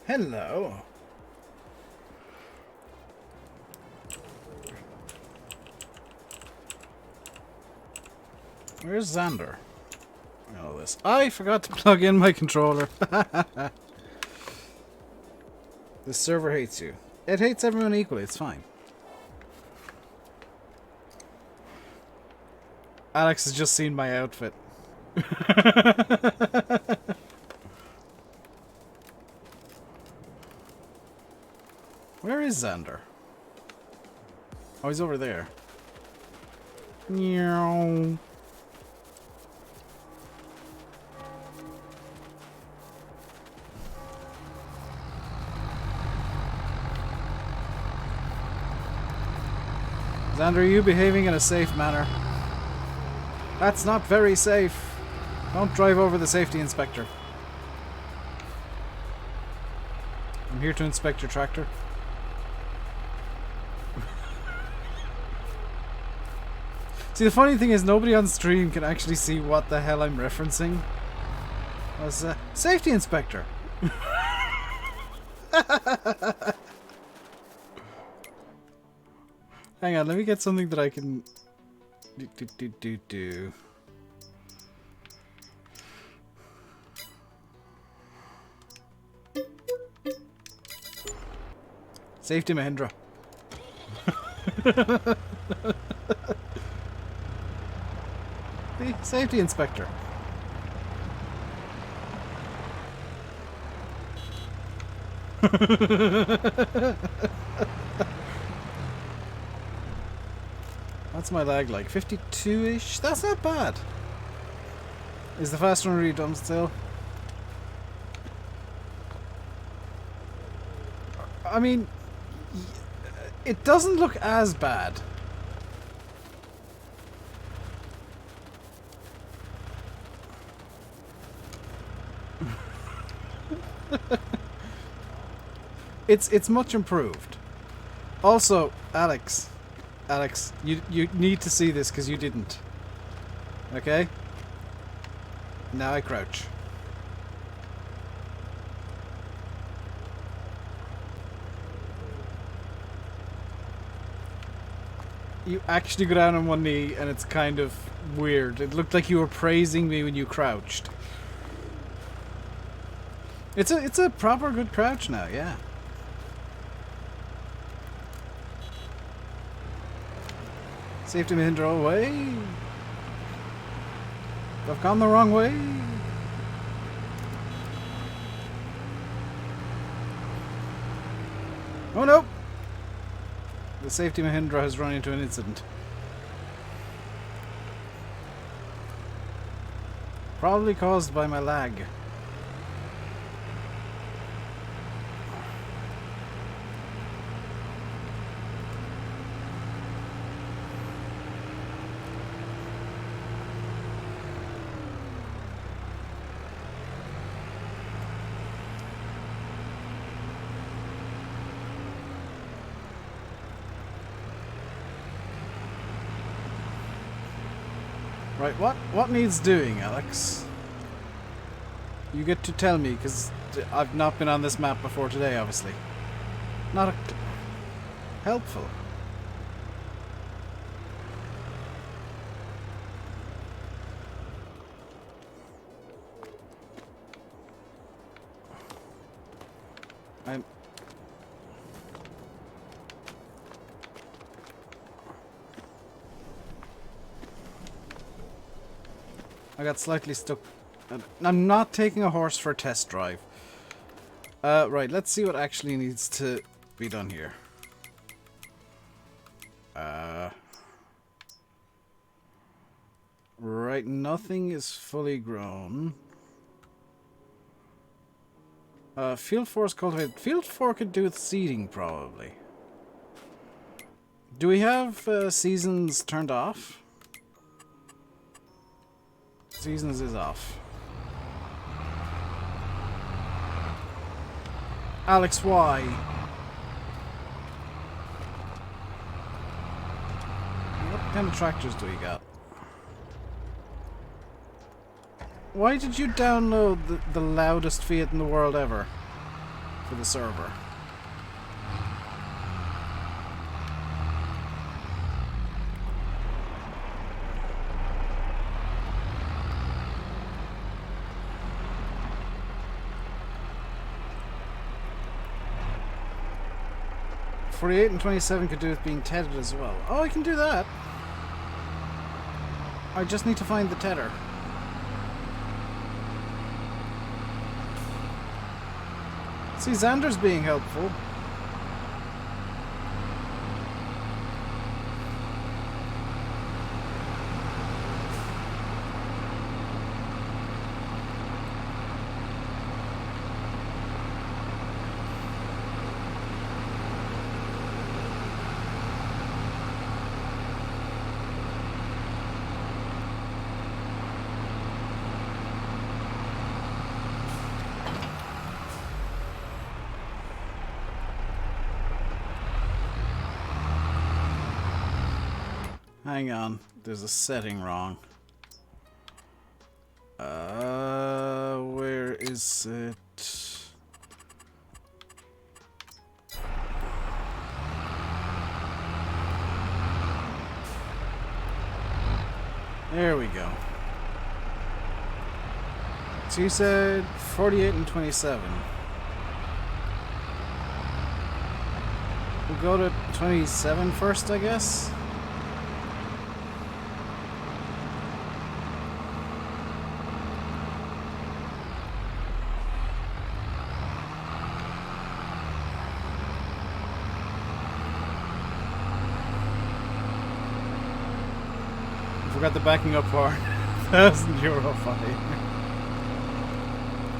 Hello. Where's Xander? All this. I forgot to plug in my controller. This server hates you. It hates everyone equally. It's fine. Alex has just seen my outfit. Where is Xander? Oh, he's over there. Meow. Xander, are you behaving in a safe manner? That's not very safe. Don't drive over the safety inspector. I'm here to inspect your tractor. See, the funny thing is nobody on stream can actually see what the hell I'm referencing. As a safety inspector. Hang on, let me get something that I can do. Safety Mahindra. The safety inspector. What's my lag like? 52-ish? That's not bad. Is the fast one really dumb still? I mean, it doesn't look as bad. It's much improved. Also, Alex, you need to see this because you didn't. Okay? Now I crouch. You actually go down on one knee and it's kind of weird. It looked like you were praising me when you crouched. It's a proper good crouch now, yeah. Safety Mahindra away. I've gone the wrong way. Oh no! The Safety Mahindra has run into an incident. Probably caused by my lag. Right, what needs doing, Alex? You get to tell me, because I've not been on this map before today, obviously. Not helpful. I got slightly stuck. I'm not taking a horse for a test drive. Right, let's see what actually needs to be done here. Right, nothing is fully grown. Field 4 is cultivated. Field 4 could do with seeding, probably. Do we have seasons turned off? Seasons is off. Alex, why? What kind of tractors do we got? Why did you download the loudest Fiat in the world ever? for the server. .48 and 27 could do with being tethered as well. Oh, I can do that. I just need to find the tether. See, Xander's being helpful. Hang on, there's a setting wrong. Where is it? There we go. So you said 48 and 27. We'll go to 27 first, I guess. Forgot the backing up part. €1,000 fine.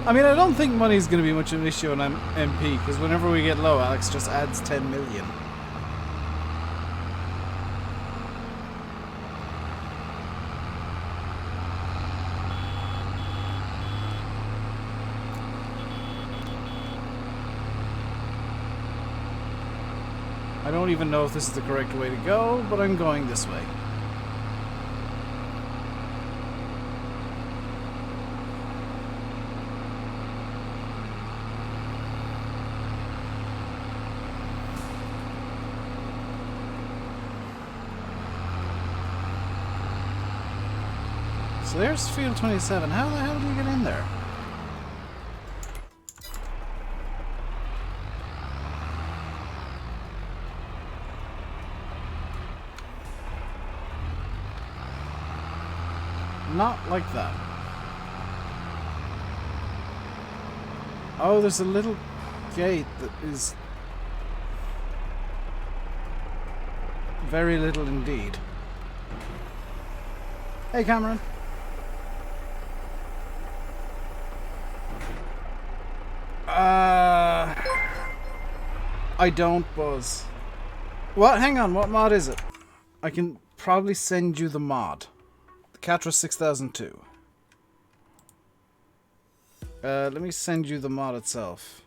I mean, I don't think money's going to be much of an issue on MP, because whenever we get low, Alex just adds 10 million. I don't even know if this is the correct way to go, but I'm going this way. So there's field 27. How the hell do you get in there? Not like that. Oh, there's a little gate that is very little indeed. Hey, Cameron. I don't, Buzz. What? Hang on, what mod is it? I can probably send you the mod. The Catra 6002. Let me send you the mod itself.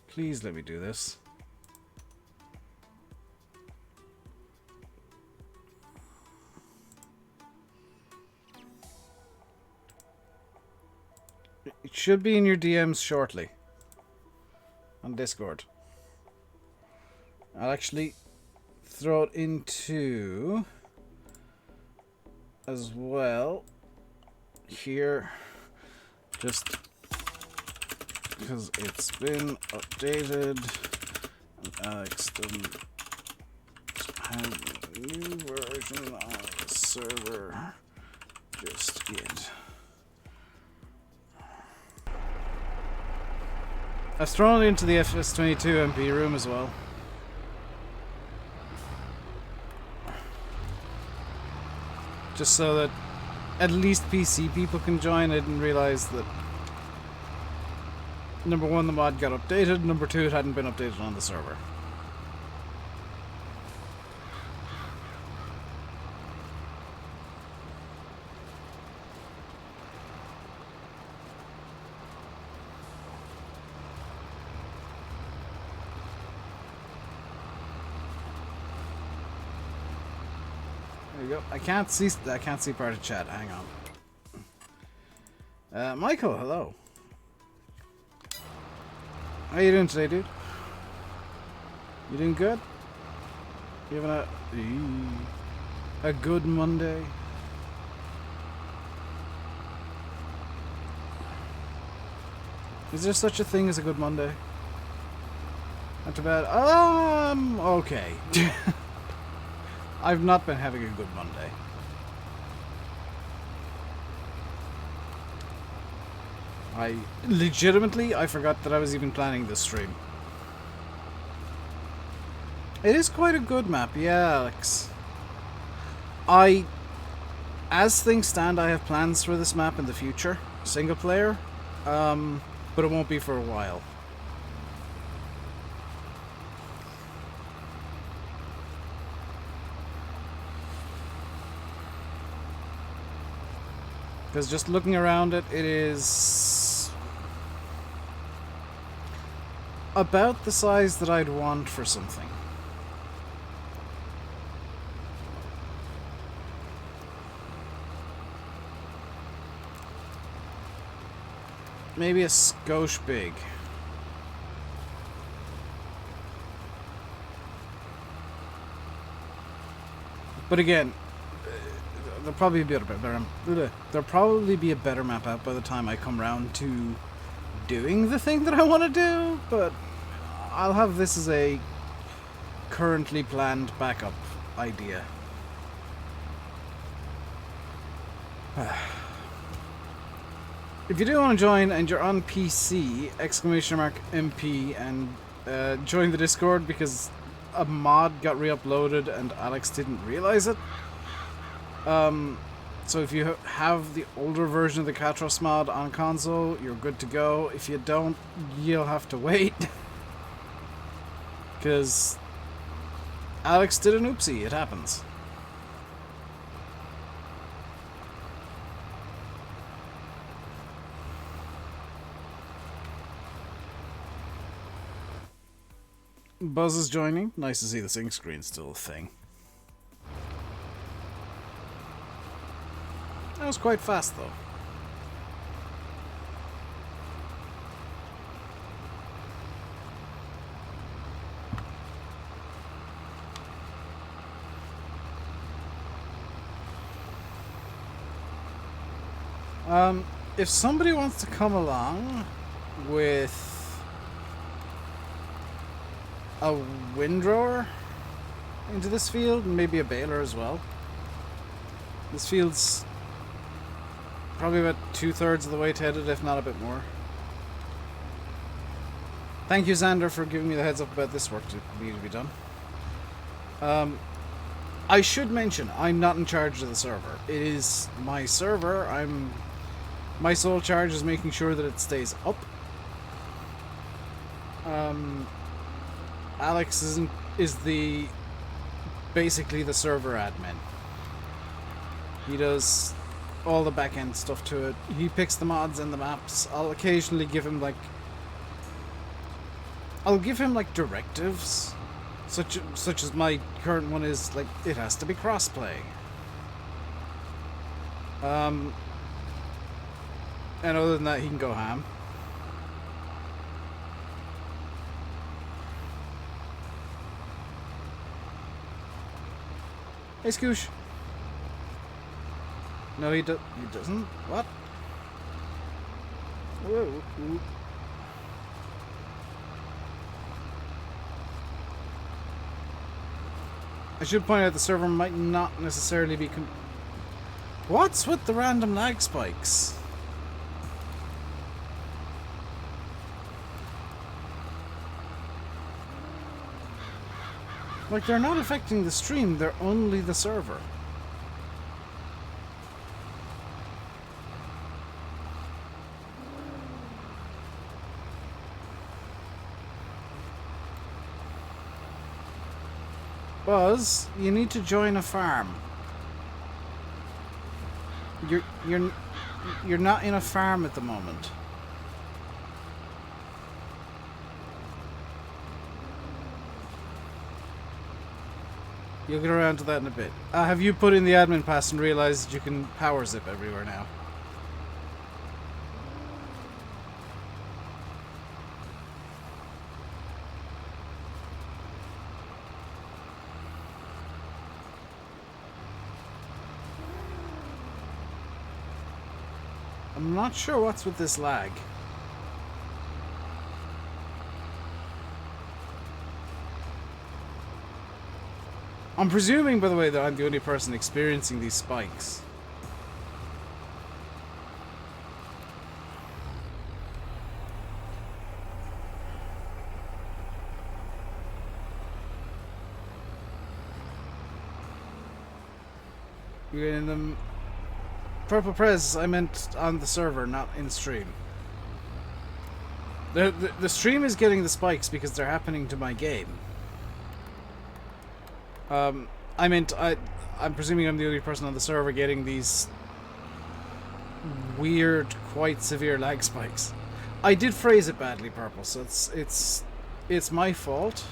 Please let me do this. It should be in your DMs shortly. On Discord. I'll actually throw it into as well here, just because it's been updated and Alex doesn't have a new version on the server just yet. I've thrown it into the FS22 MP room as well. Just so that at least PC people can join. I didn't realize that, number one, the mod got updated, number two, it hadn't been updated on the server. There you go. I can't see part of chat. Hang on. Michael, hello. How you doing today, dude? You doing good? You having a good Monday? Is there such a thing as a good Monday? Not too bad. Okay. I've not been having a good Monday. I forgot that I was even planning this stream. It is quite a good map, yeah, Alex. As things stand, I have plans for this map in the future, single player, but it won't be for a while. Because just looking around it, it is about the size that I'd want for something. Maybe a skosh big. But again, there'll probably be a better map out by the time I come around to doing the thing that I want to do, but I'll have this as a currently planned backup idea. If you do want to join and you're on PC, !MP, and join the Discord because a mod got re-uploaded and Alex didn't realize it. So if you have the older version of the Katros mod on console, you're good to go. If you don't, you'll have to wait. Because Alex did an oopsie, it happens. Buzz is joining. Nice to see the sync screen still a thing. That was quite fast, though. If somebody wants to come along with a windrower into this field, and maybe a baler as well. This field's probably about 2/3 of the way to it, if not a bit more. Thank you, Xander, for giving me the heads up about this work to be done. I should mention, I'm not in charge of the server. It is my server. My sole charge is making sure that it stays up. Alex is basically the server admin. He does all the back-end stuff to it. He picks the mods and the maps. I'll occasionally give him directives, such as my current one is like it has to be crossplay. And other than that, he can go ham. Hey, Scoosh. No, he doesn't. What? Whoa. Ooh. I should point out the server might not necessarily be What's with the random lag spikes? Like, they're not affecting the stream, they're only the server. Buzz, you need to join a farm. You're not in a farm at the moment. You'll get around to that in a bit. Have you put in the admin pass and realized you can power zip everywhere now? I'm not sure what's with this lag. I'm presuming, by the way, that I'm the only person experiencing these spikes. You're getting them... Purple Prez, I meant on the server, not in stream. The stream is getting the spikes because they're happening to my game. I meant, I'm presuming I'm the only person on the server getting these weird, quite severe lag spikes. I did phrase it badly, Purple, so it's my fault.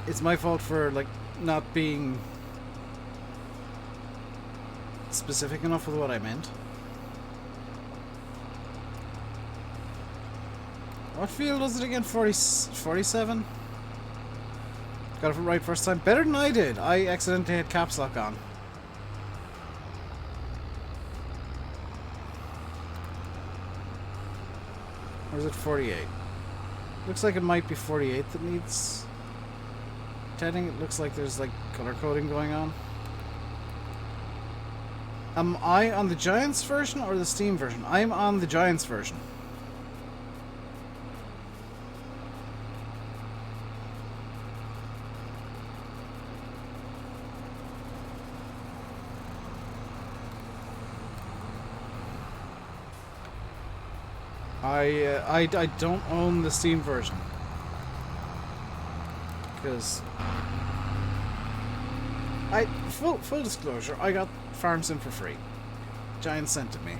It's my fault for, like, not being specific enough with what I meant. What field was it again? 47? Got it right first time. Better than I did. I accidentally had caps lock on. Or is it 48? Looks like it might be 48 that needs tetting. It looks like there's like color coding going on. Am I on the Giants version or the Steam version? I'm on the Giants version. I don't own the Steam version because full disclosure, I got FarmSim for free. Giants sent it me.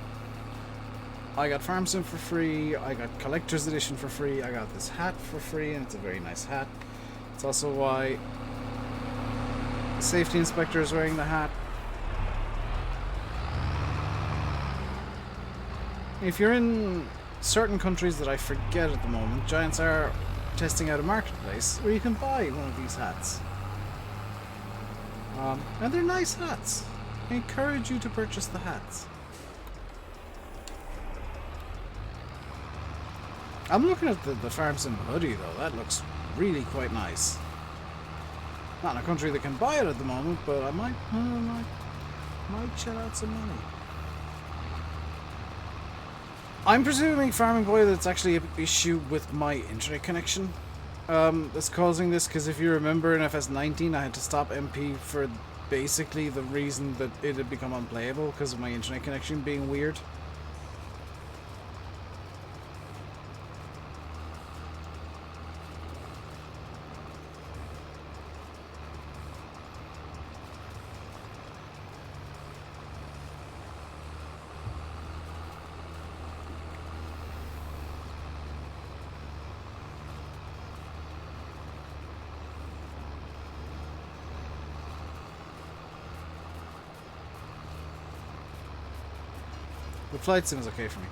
I got FarmSim for free. I got Collector's Edition for free. I got this hat for free, and it's a very nice hat. It's also why the safety inspector is wearing the hat. If you're in certain countries that I forget at the moment, Giants are testing out a marketplace where you can buy one of these hats. And they're nice hats. I encourage you to purchase the hats. I'm looking at the FarmSim hoodie though. That looks really quite nice. Not in a country that can buy it at the moment, but I might shell out some money. I'm presuming, Farming Boy, that it's actually an issue with my internet connection that's causing this, because if you remember in FS19 I had to stop MP for basically the reason that it had become unplayable because of my internet connection being weird. The flight sim is okay for me.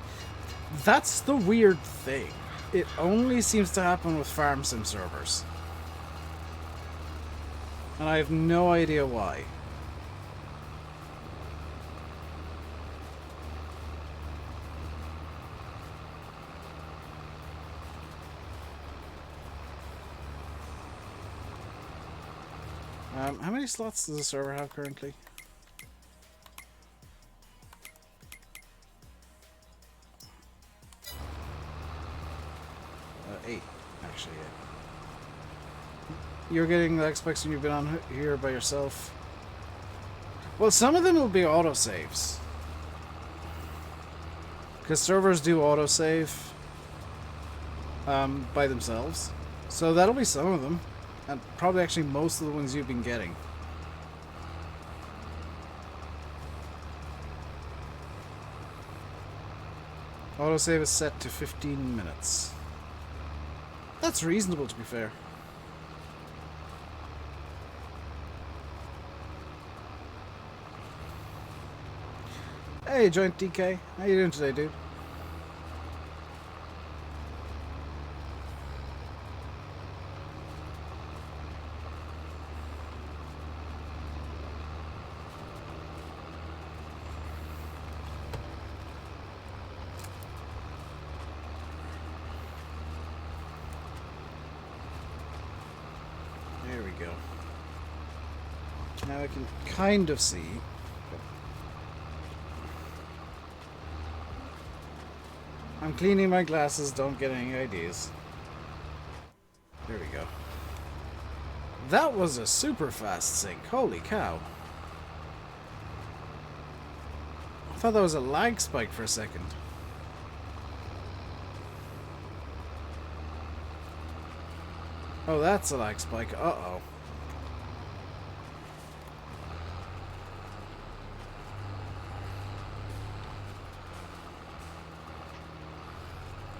That's the weird thing. It only seems to happen with farm sim servers. And I have no idea why. How many slots does the server have currently? 8, actually. You're getting the Xbox and you've been on here by yourself. Well, some of them will be autosaves. Because servers do autosave by themselves. So that'll be some of them. And probably actually most of the ones you've been getting. Autosave is set to 15 minutes. That's reasonable, to be fair. Hey, Joint DK. How you doing today, dude? There we go. Now I can kind of see. I'm cleaning my glasses, don't get any ideas. There we go. That was a super fast sync, holy cow. I thought that was a lag spike for a second. Oh, that's a lag spike, uh-oh.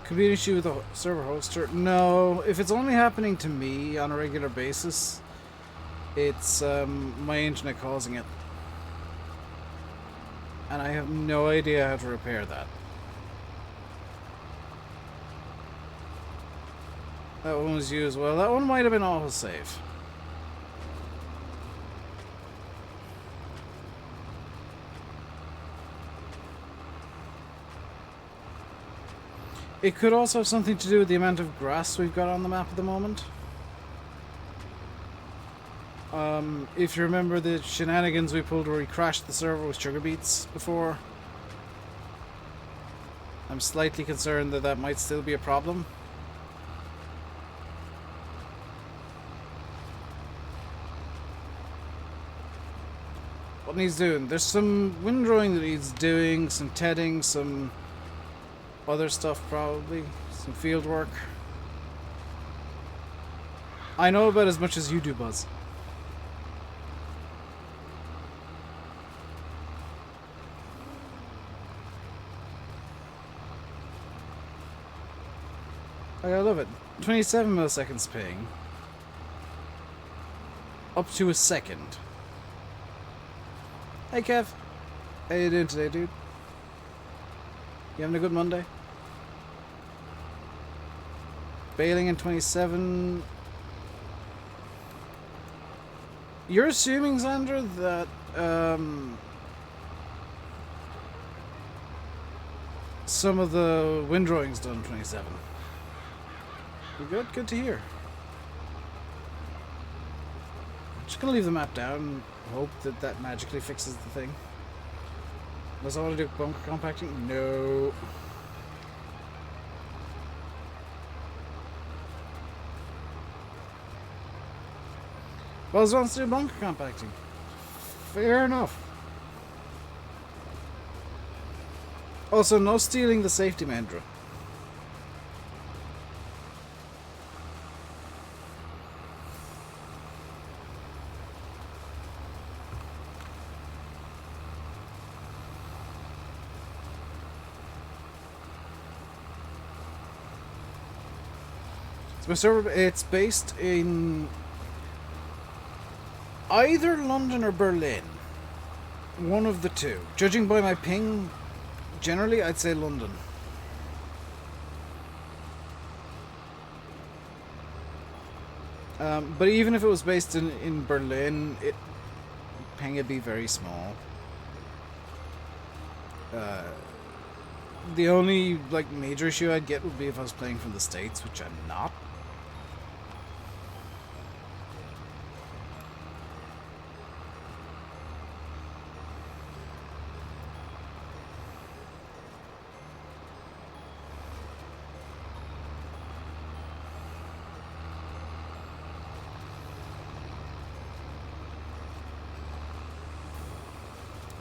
Could be an issue with the server hoster. No, if it's only happening to me on a regular basis, it's my internet causing it. And I have no idea how to repair that. That one was you as well. That one might have been autosave. It could also have something to do with the amount of grass we've got on the map at the moment. If you remember the shenanigans we pulled where we crashed the server with sugar beets before, I'm slightly concerned that that might still be a problem. What needs doing? There's some windrowing that needs doing, some tedding, some other stuff probably, some field work. I know about as much as you do, Buzz. I love it. 27 milliseconds ping. Up to a second. Hey Kev. How you doing today, dude? You having a good Monday? Bailing in 27. You're assuming, Xander, that some of the windrowing's done in 27. You good? Good to hear. Just gonna leave the map down and hope that that magically fixes the thing. Does I want to do bunker compacting? No. Buzz wants to do bunker compacting. Fair enough. Also, no stealing the safety mantra. My server, it's based in either London or Berlin. One of the two. Judging by my ping, generally I'd say London. But even if it was based in Berlin, ping would be very small. The only like major issue I'd get would be if I was playing from the States, which I'm not.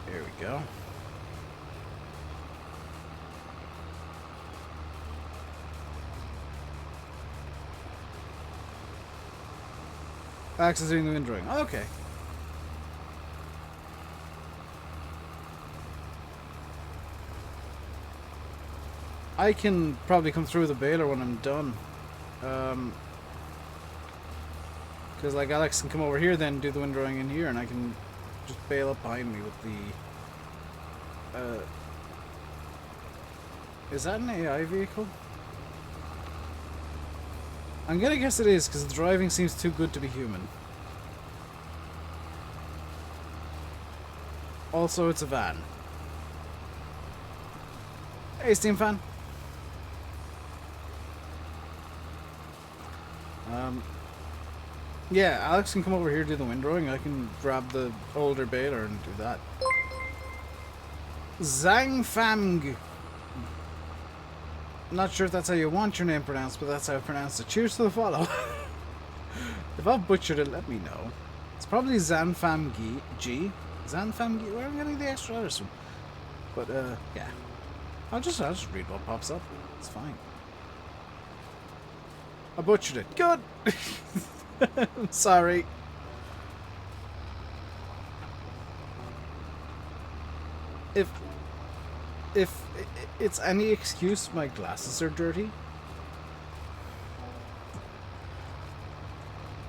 There we go. Accessing the windrowing. Okay. I can probably come through the baler when I'm done. Because like Alex can come over here then do the windrowing in here and I can just bail up behind me with the... is that an AI vehicle? I'm gonna guess it is, because the driving seems too good to be human. Also, it's a van. Hey, Steam fan. Yeah, Alex can come over here do the windrowing. I can grab the older baler and do that. Zhang Not sure if that's how you want your name pronounced, but that's how I pronounce it. Cheers to the follow. If I've butchered it, let me know. It's probably Zanfamgi. Zanfamgi? Where am I getting the extra letters from? But, yeah. I'll just read what pops up. It's fine. I butchered it. Good! I'm sorry. If it's any excuse, my glasses are dirty.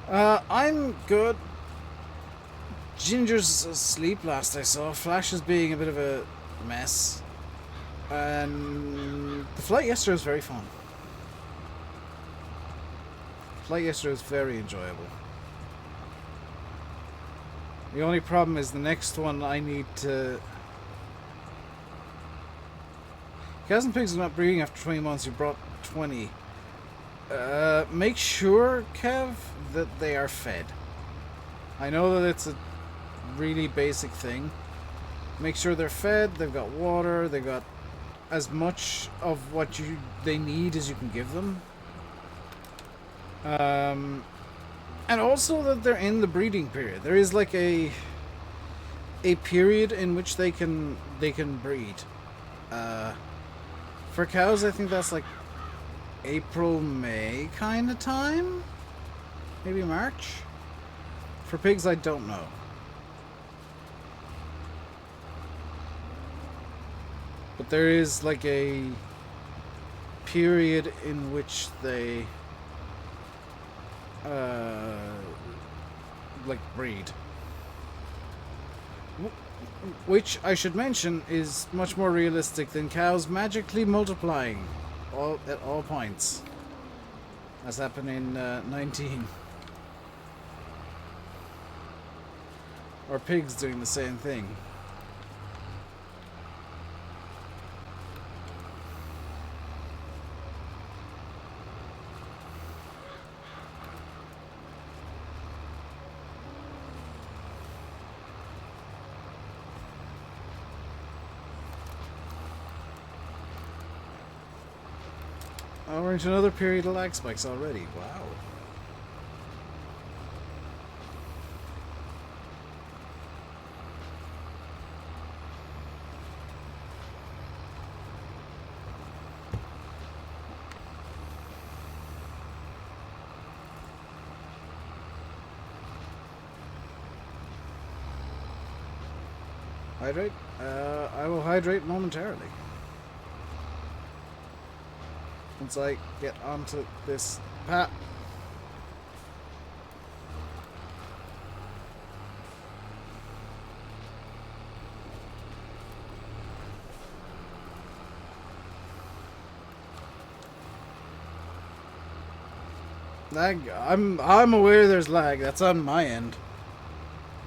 I'm good. Ginger's asleep last I saw. Flash is being a bit of a mess. And the flight yesterday was very fun. Flight yesterday was very enjoyable. The only problem is the next one I need to... Cows and pigs are not breeding after 20 months. You brought 20. Make sure, Kev, that they are fed. I know that it's a really basic thing. Make sure they're fed, they've got water, they've got as much of what they need as you can give them. And also that they're in the breeding period. There is like a period in which they can breed. For cows, I think that's like April, May kind of time? Maybe March? For pigs, I don't know. But there is like a period in which they like breed. Which I should mention is much more realistic than cows magically multiplying at all points, as happened in 19. Or pigs doing the same thing. Oh, we're into another period of lag spikes already. Wow. Hydrate? I will hydrate momentarily. Once I get onto this path. Lag. I'm aware there's lag. That's on my end.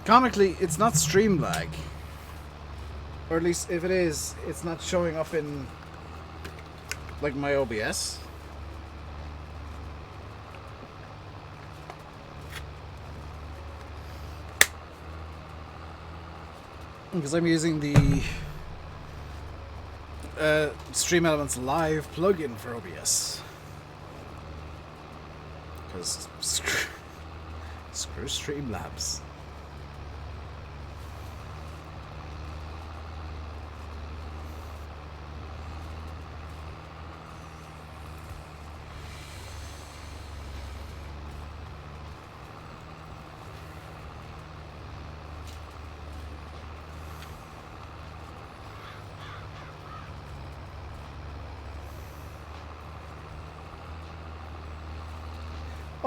Comically, it's not stream lag. Or at least if it is, it's not showing up in like my OBS. Because I'm using the Stream Elements Live plugin for OBS. Because screw Streamlabs.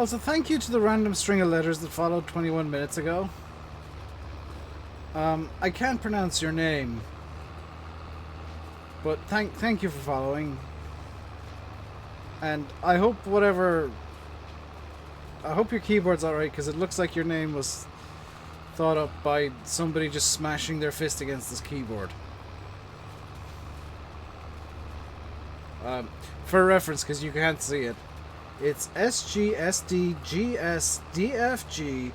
Also, thank you to the random string of letters that followed 21 minutes ago. I can't pronounce your name, but thank you for following. And I hope I hope your keyboard's alright, because it looks like your name was thought up by somebody just smashing their fist against this keyboard. For reference, because you can't see it, it's SGSDGSDFG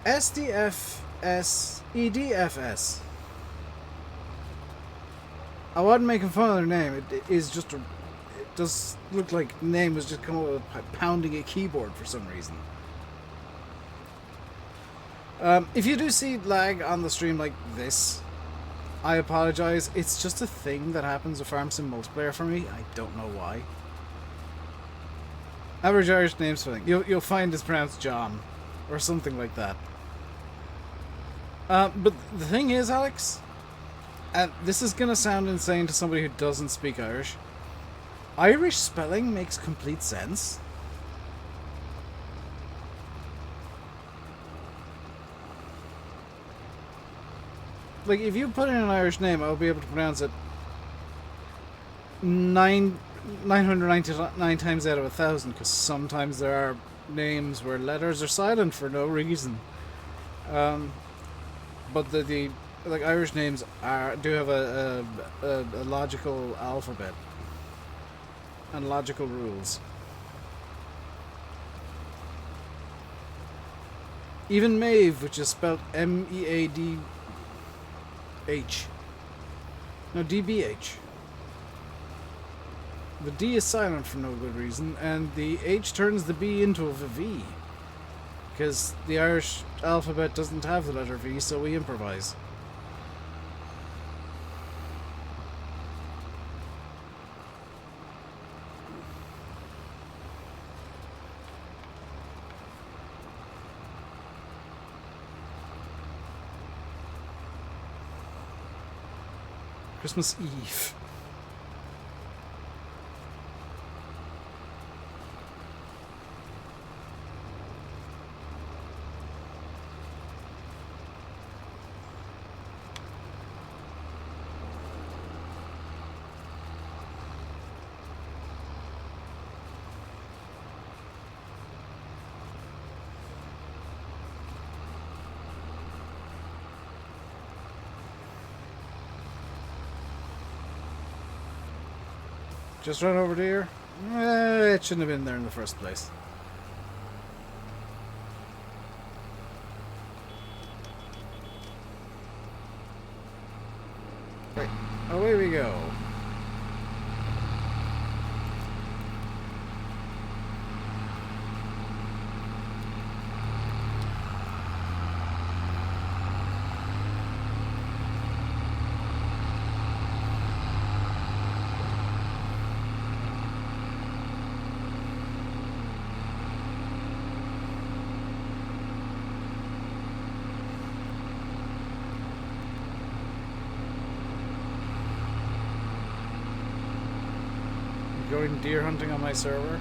SDFSEDFS. I wasn't making fun of their name. It is just it does look like the name was just come up with pounding a keyboard for some reason. If you do see lag on the stream like this, I apologize. It's just a thing that happens with Farm Sim multiplayer for me. I don't know why. Average Irish name spelling. You'll find it's pronounced John, or something like that. But the thing is, Alex, and this is gonna sound insane to somebody who doesn't speak Irish, Irish spelling makes complete sense. Like, if you put in an Irish name, I'll be able to pronounce it 999 times out of 1,000, because sometimes there are names where letters are silent for no reason. But the like Irish names do have a logical alphabet and logical rules. Even Maeve, which is spelled M-E-A-D-H. No, D-B-H. The D is silent for no good reason, and the H turns the B into a V. Because the Irish alphabet doesn't have the letter V, so we improvise. Christmas Eve. Just run over to here? It shouldn't have been there in the first place. Right, away we go. Going deer hunting on my server.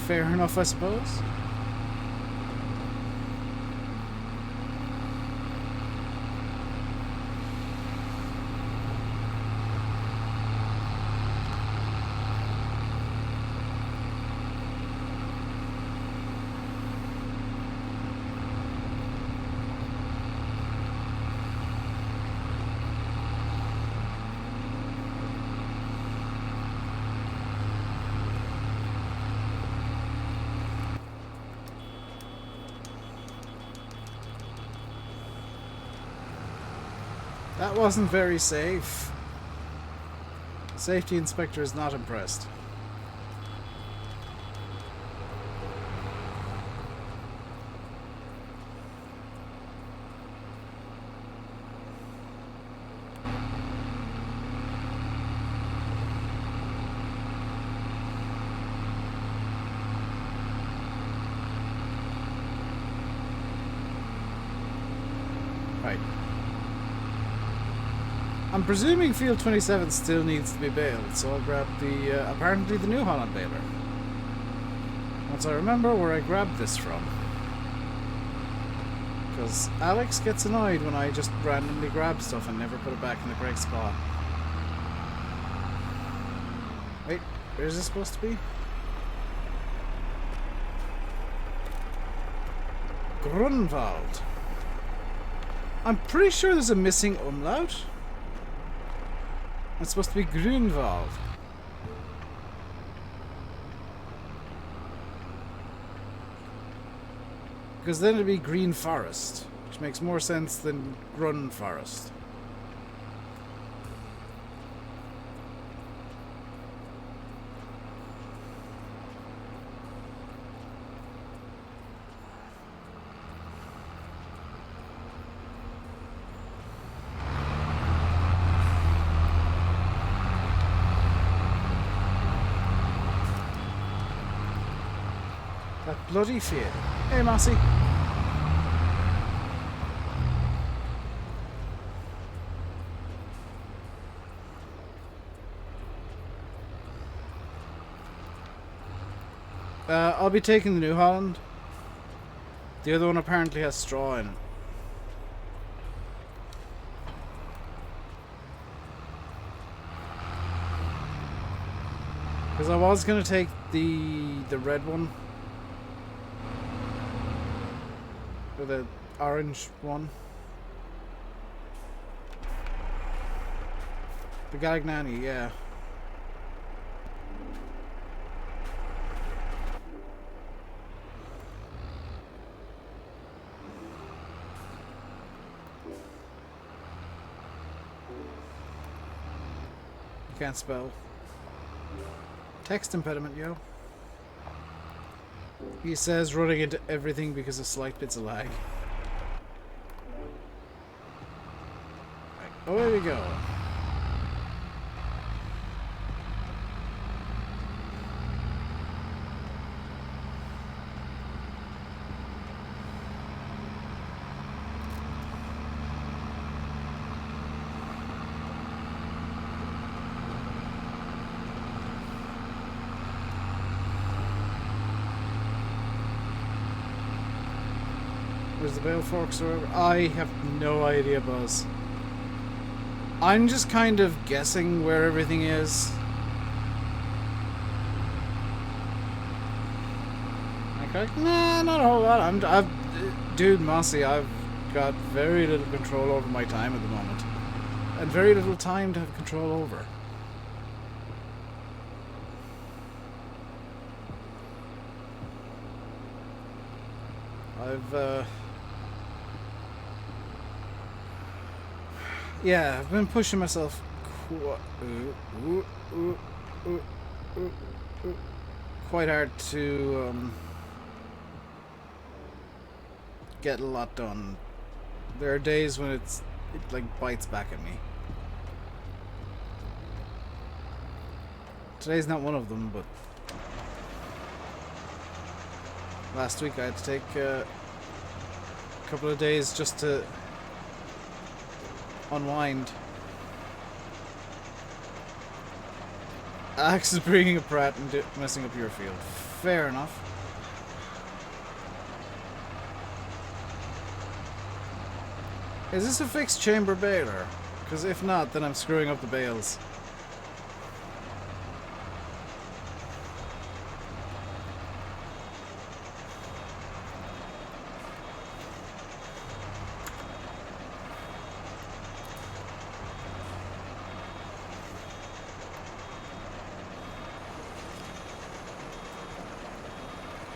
Fair enough, I suppose. That wasn't very safe. Safety inspector is not impressed. Right. I'm presuming Field 27 still needs to be baled, so I'll grab the, apparently the New Holland baler. Once I remember where I grabbed this from. Because Alex gets annoyed when I just randomly grab stuff and never put it back in the correct spot. Wait, where is this supposed to be? Grunwald. I'm pretty sure there's a missing umlaut. It's supposed to be Grunwald. Because then it'd be Green Forest, which makes more sense than Grun Forest. That bloody fear. Hey, Mossy. I'll be taking the New Holland. The other one apparently has straw in it. Because I was going to take the red one. Or the orange one. The Galagnani, yeah. Can't spell. Text impediment, yo. He says running into everything because of slight bits of lag. Right, away we go. Where's the Bale Forks or whatever? I have no idea, Buzz. I'm just kind of guessing where everything is. Like, nah, not a whole lot. Dude, Mossy, I've got very little control over my time at the moment. And very little time to have control over. Yeah, I've been pushing myself quite hard to get a lot done. There are days when it like bites back at me. Today's not one of them, but last week I had to take a couple of days just to unwind. Axe is bringing a Pratt and messing up your field. Fair enough. Is this a fixed chamber baler? Because if not, then I'm screwing up the bales.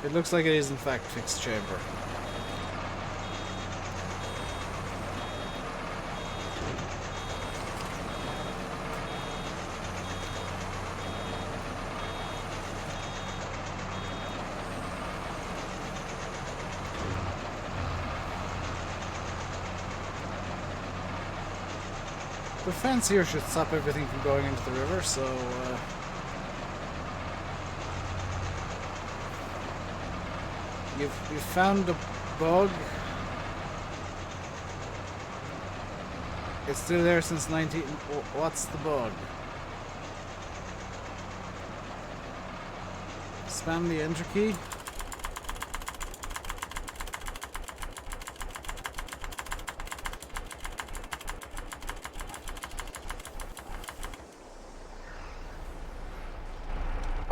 It looks like it is in fact fixed chamber. The fence here should stop everything from going into the river, so You've found a bug. It's still there since 19... What's the bug? Spam the enter key.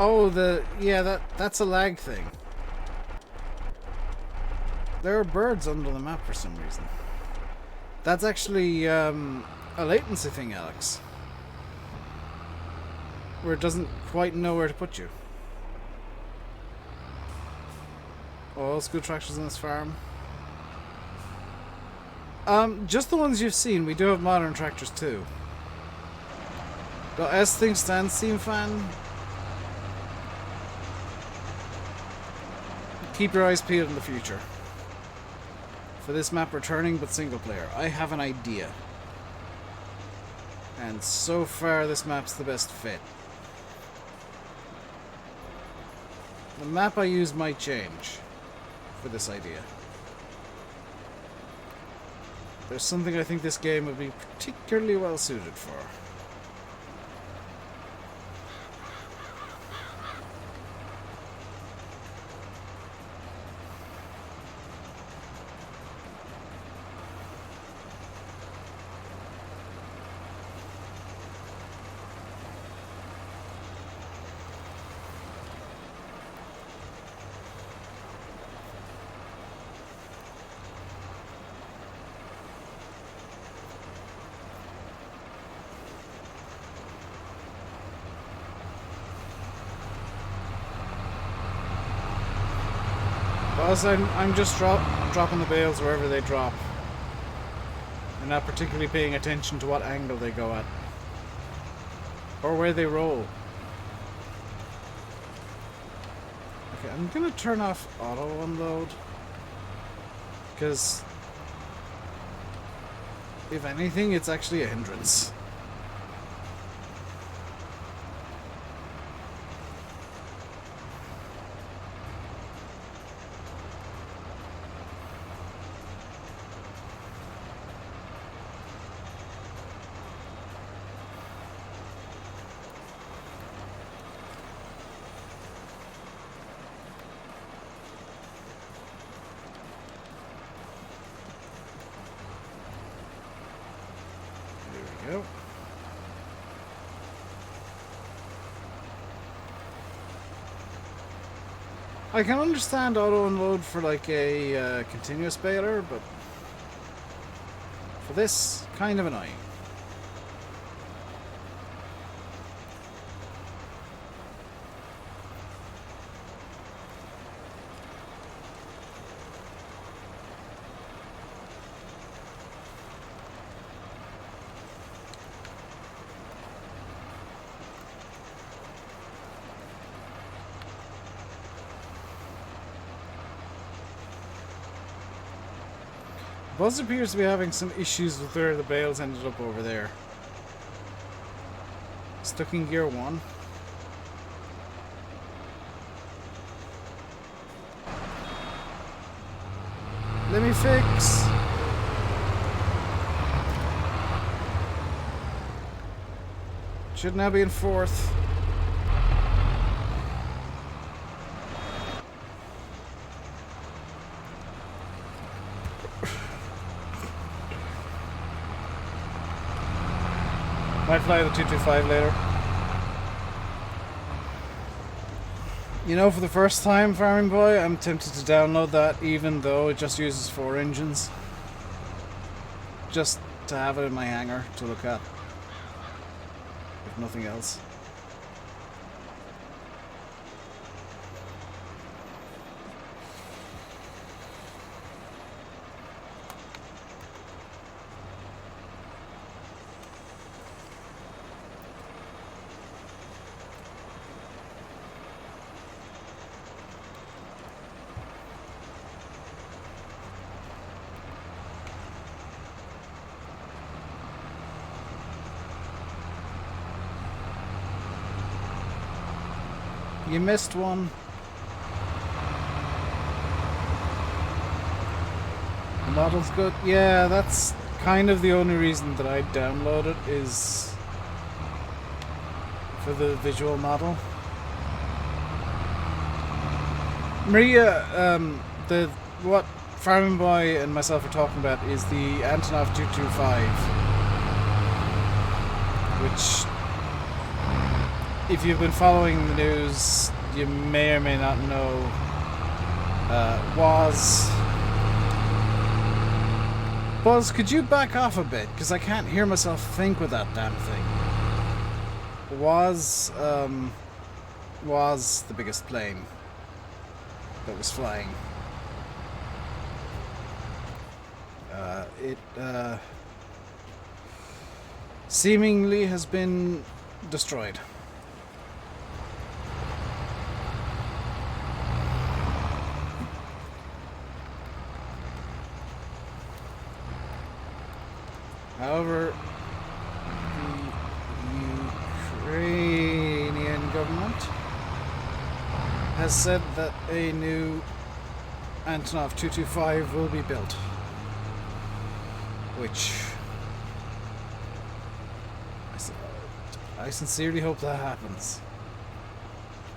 Oh, that's a lag thing. There are birds under the map for some reason. That's actually a latency thing, Alex. Where it doesn't quite know where to put you. All school tractors on this farm. Just the ones you've seen. We do have modern tractors too. The S thing stands, Steam fan. Keep your eyes peeled in the future. For this map, returning but single player. I have an idea. And so far, this map's the best fit. The map I use might change for this idea. There's something I think this game would be particularly well suited for. Because I'm just dropping the bales wherever they drop. I'm not particularly paying attention to what angle they go at. Or where they roll. Okay, I'm gonna turn off auto unload. Because if anything, it's actually a hindrance. Go. I can understand auto unload for like a continuous baler, but for this, kind of annoying. Buzz appears to be having some issues with where the bales ended up over there. Stuck in gear 1. Let me fix. Should now be in 4th. Might fly the 225 later. You know, for the first time, Farming Boy, I'm tempted to download that, even though it just uses 4 engines. Just to have it in my hangar to look at. If nothing else. You missed one. The model's good. Yeah, that's kind of the only reason that I download it, is for the visual model. Maria, what Farming Boy and myself are talking about is the Antonov 225, which, if you've been following the news, you may or may not know, Buzz, could you back off a bit? Because I can't hear myself think with that damn thing. Was the biggest plane that was flying. It seemingly has been destroyed. However, the Ukrainian government has said that a new Antonov 225 will be built, which I sincerely hope that happens.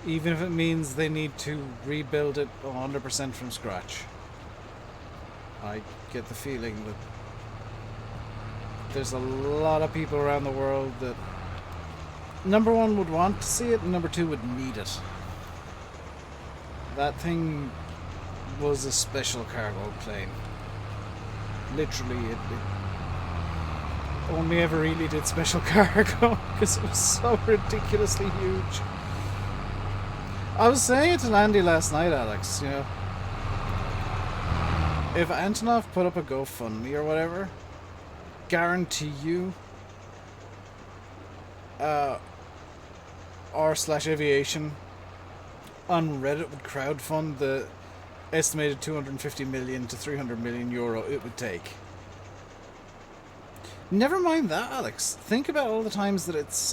Even if it means they need to rebuild it 100% from scratch. I get the feeling that there's a lot of people around the world that, number one, would want to see it, and number two, would need it. That thing was a special cargo plane. Literally, it only ever really did special cargo because it was so ridiculously huge. I was saying it to Landy last night, Alex, you know, if Antonov put up a GoFundMe or whatever, guarantee you r/aviation on Reddit would crowdfund the estimated 250 million to 300 million euro it would take. Never mind that, Alex. Think about all the times that it's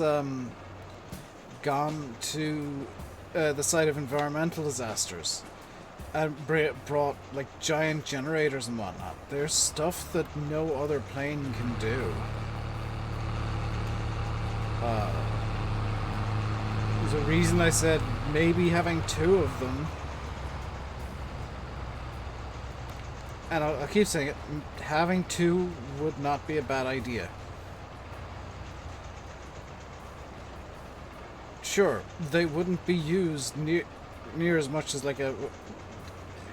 gone to the site of environmental disasters and brought like giant generators and whatnot. There's stuff that no other plane can do. There's a reason I said maybe having two of them. And I'll keep saying it, having two would not be a bad idea. Sure, they wouldn't be used near as much as like a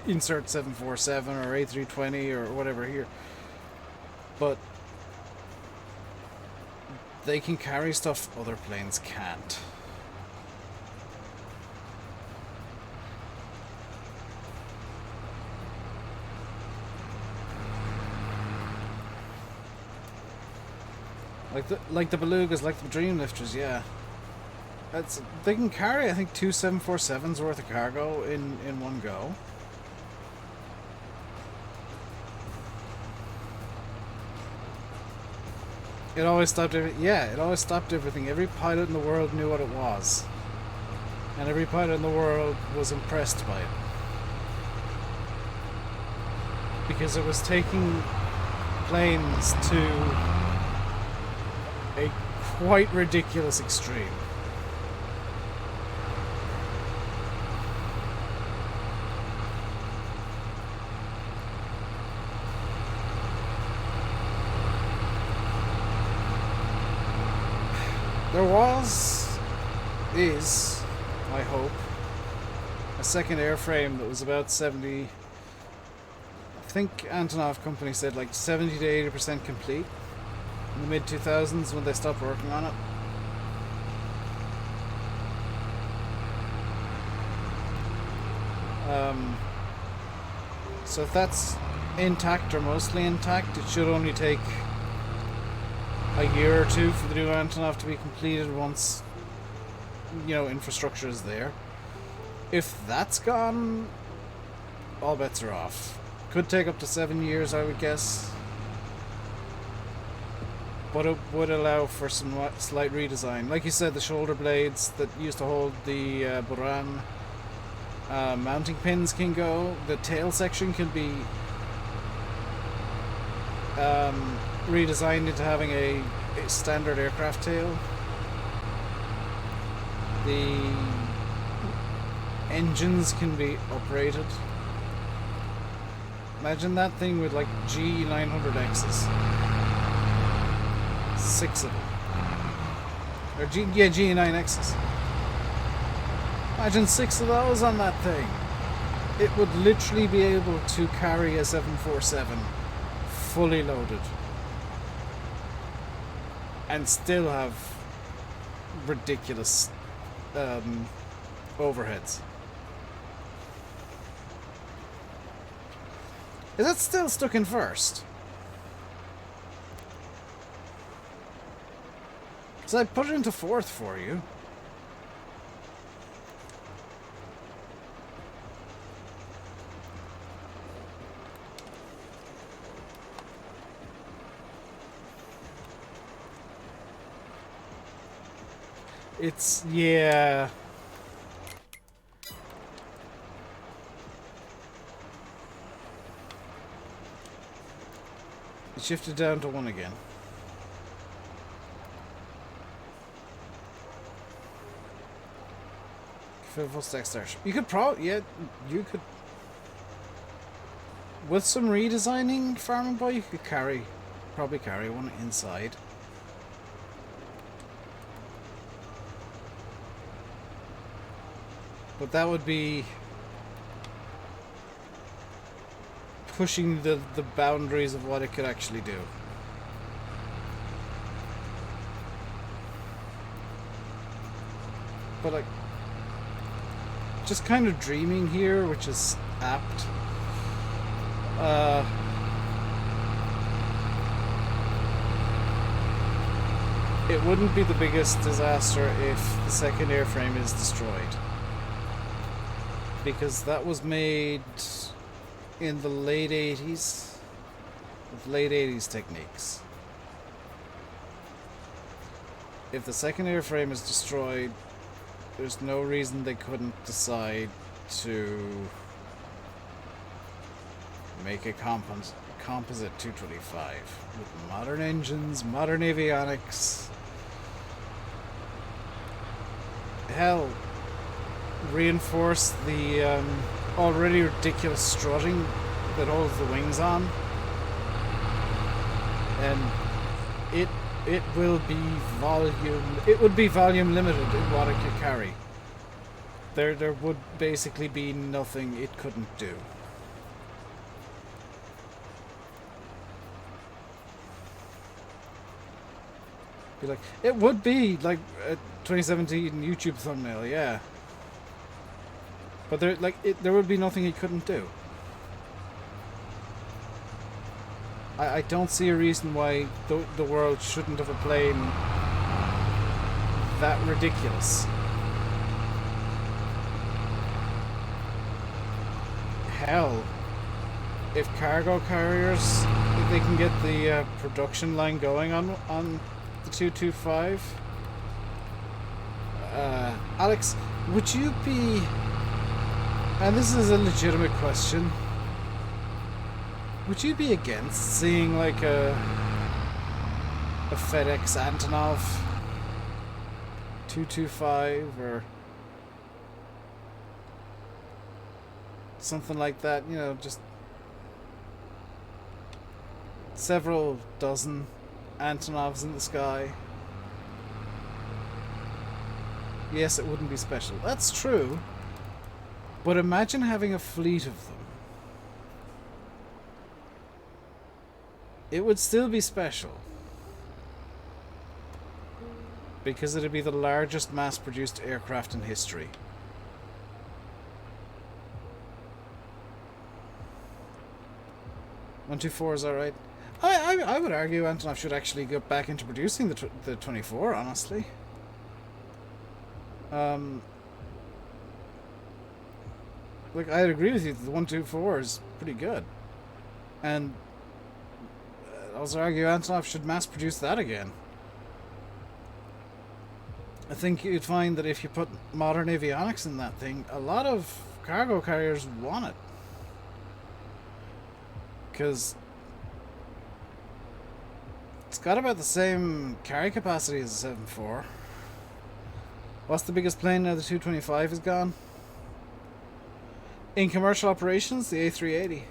insert 747 or A320 or whatever here, but they can carry stuff other planes can't. Like the belugas, like the Dreamlifters, yeah. They can carry, I think, 2 747s worth of cargo in one go. It always stopped it always stopped everything. Every pilot in the world knew what it was. And every pilot in the world was impressed by it. Because it was taking planes to a quite ridiculous extreme. There is, I hope, a second airframe that was about 70, I think Antonov company said like 70 to 80% complete in the mid-2000s when they stopped working on it. So if that's intact or mostly intact, it should only take a year or two for the new Antonov to be completed once, you know, infrastructure is there. If that's gone, all bets are off. Could take up to 7 years, I would guess. But it would allow for some slight redesign. Like you said, the shoulder blades that used to hold the Buran mounting pins can go. The tail section can be redesigned into having a standard aircraft tail. The engines can be uprated. Imagine that thing with like G900Xs. 6 of them. Or G9Xs. Imagine 6 of those on that thing. It would literally be able to carry a 747 fully loaded and still have ridiculous overheads. Is that still stuck in first? So I put it into fourth for you. It's, yeah. It shifted down to 1 again. Full stack starship. You could probably, yeah, you could. With some redesigning, Farming Boy, you could probably carry one inside. But that would be pushing the boundaries of what it could actually do. But like, just kind of dreaming here, which is apt. It wouldn't be the biggest disaster if the second airframe is destroyed, because that was made in the late 80s with late 80s techniques. If the second airframe is destroyed, there's no reason they couldn't decide to make a composite 225 with modern engines, modern avionics. Hell, reinforce the already ridiculous strutting that holds the wings on, and it will be volume limited in what it could carry. There would basically be nothing it couldn't do. Be like, it would be like a 2017 YouTube thumbnail, yeah. But there would be nothing he couldn't do. I don't see a reason why the world shouldn't have a plane that ridiculous. Hell, if cargo carriers, if they can get the production line going on the 225. Alex, would you be, and this is a legitimate question, would you be against seeing like a FedEx Antonov 225 or something like that? You know, just several dozen Antonovs in the sky. Yes, it wouldn't be special. That's true. But imagine having a fleet of them. It would still be special. Because it'd be the largest mass-produced aircraft in history. $124 is alright. I would argue Antonov should actually go back into producing the 24, honestly. Like, I'd agree with you that the 124 is pretty good. And I'd also argue Antonov should mass produce that again. I think you'd find that if you put modern avionics in that thing, a lot of cargo carriers want it. Because it's got about the same carry capacity as the 7.4. What's the biggest plane now the 225 is gone? In commercial operations, the A380.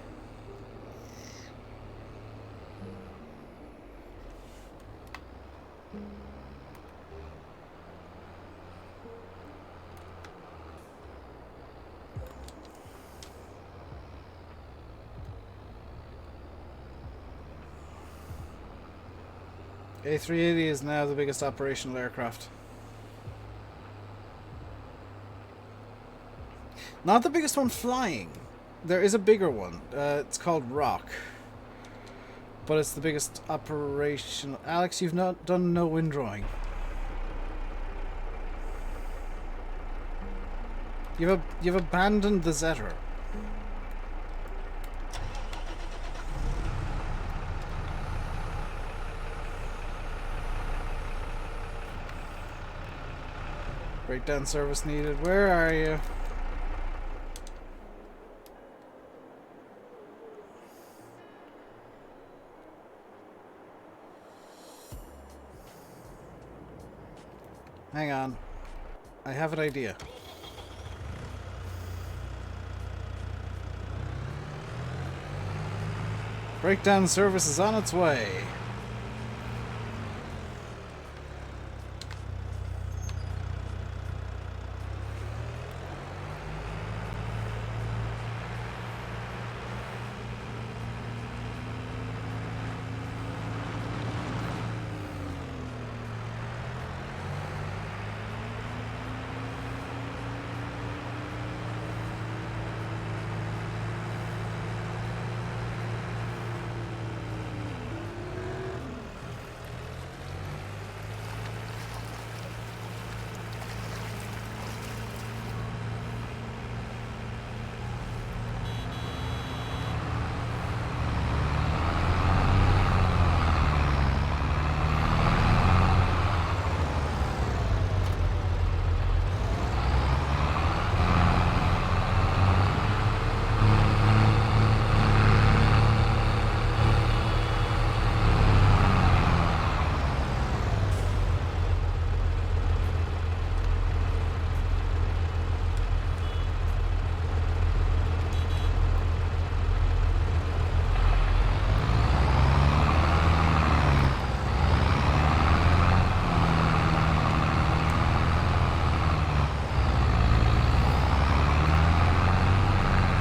A380 is now the biggest operational aircraft. Not the biggest one flying. There is a bigger one. It's called Rock. But it's the biggest operational... Alex, you've not done no wind drawing. You've abandoned the Zetter. Breakdown service needed. Where are you? Hang on. I have an idea. Breakdown service is on its way.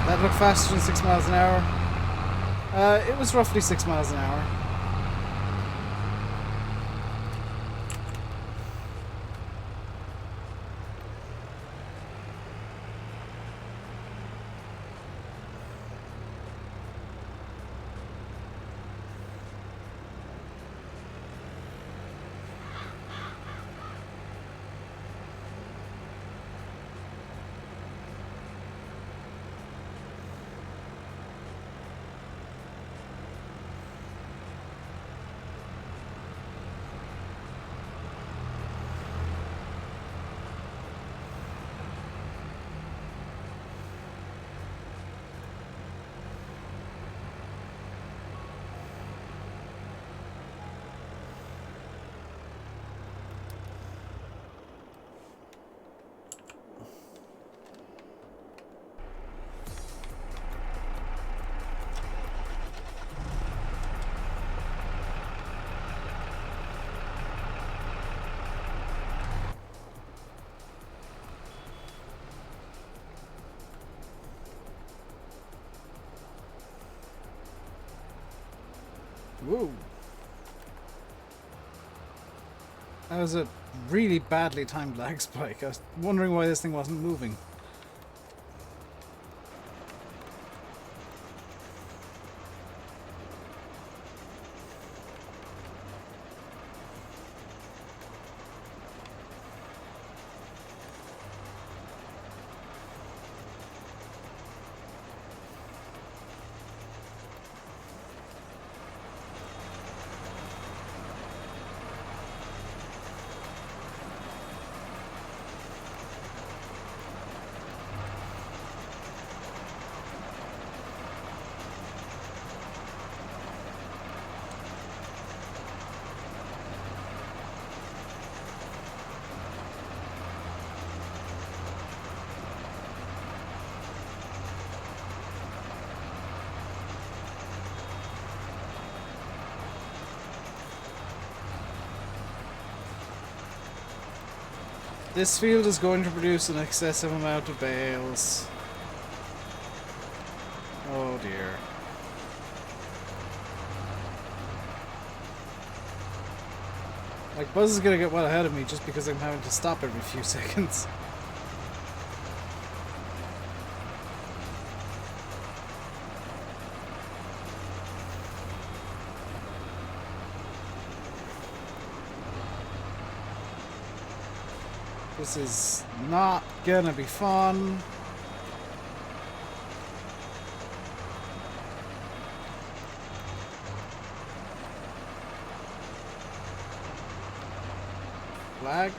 That looked faster than 6 miles an hour. It was roughly 6 miles an hour. Whoa. That was a really badly timed lag spike. I was wondering why this thing wasn't moving. This field is going to produce an excessive amount of bales. Oh dear. Like, Buzz is gonna get well ahead of me just because I'm having to stop every few seconds. This is not gonna be fun. Flag.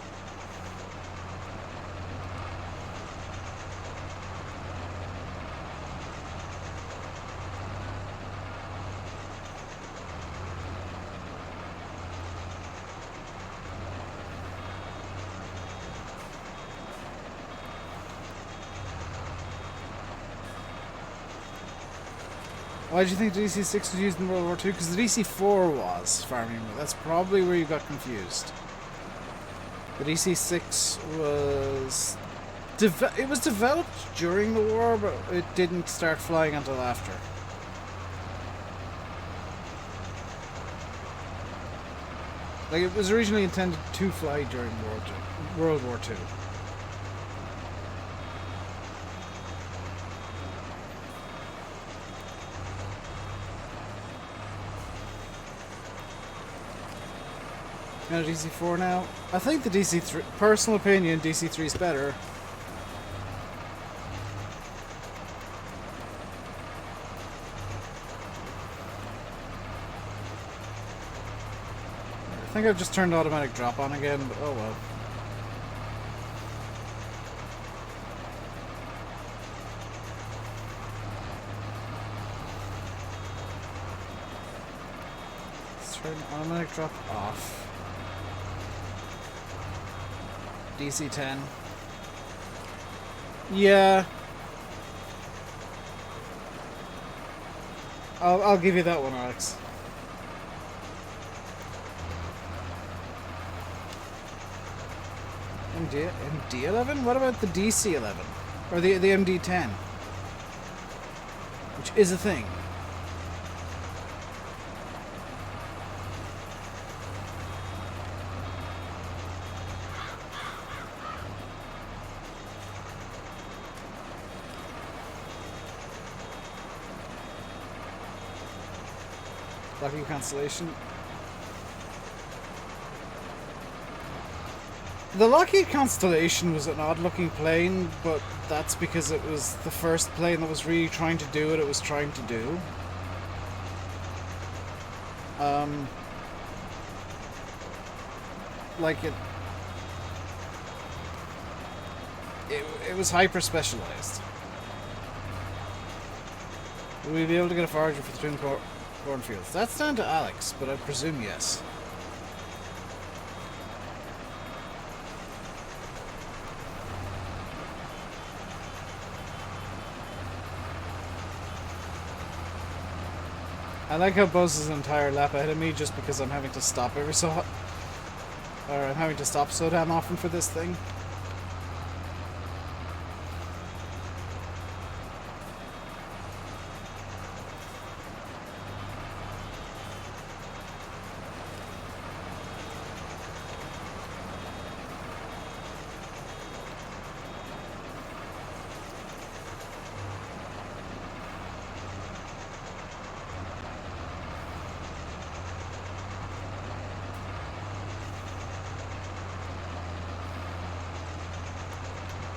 Why do you think the DC-6 was used in World War II? Because the DC-4 was, if I remember. That's probably where you got confused. The DC-6 was... it was developed during the war, but it didn't start flying until after. Like, it was originally intended to fly during World War II. Got a DC-4 now. I think the DC-3, personal opinion, DC-3 is better. I think I've just turned automatic drop on again, but oh well. Let's turn automatic drop off. DC-10. Yeah. I'll give you that one, Alex. MD-11? What about the DC-11? Or the MD-10? Which is a thing. Lucky Constellation. The Lockheed Constellation was an odd-looking plane, but that's because it was the first plane that was really trying to do what it was trying to do. Like it was hyper-specialized. Will we be able to get a forager for the twin cornfields? That's down to Alex, but I presume yes. I like how Buzz is an entire lap ahead of me just because I'm having to stop I'm having to stop so damn often for this thing.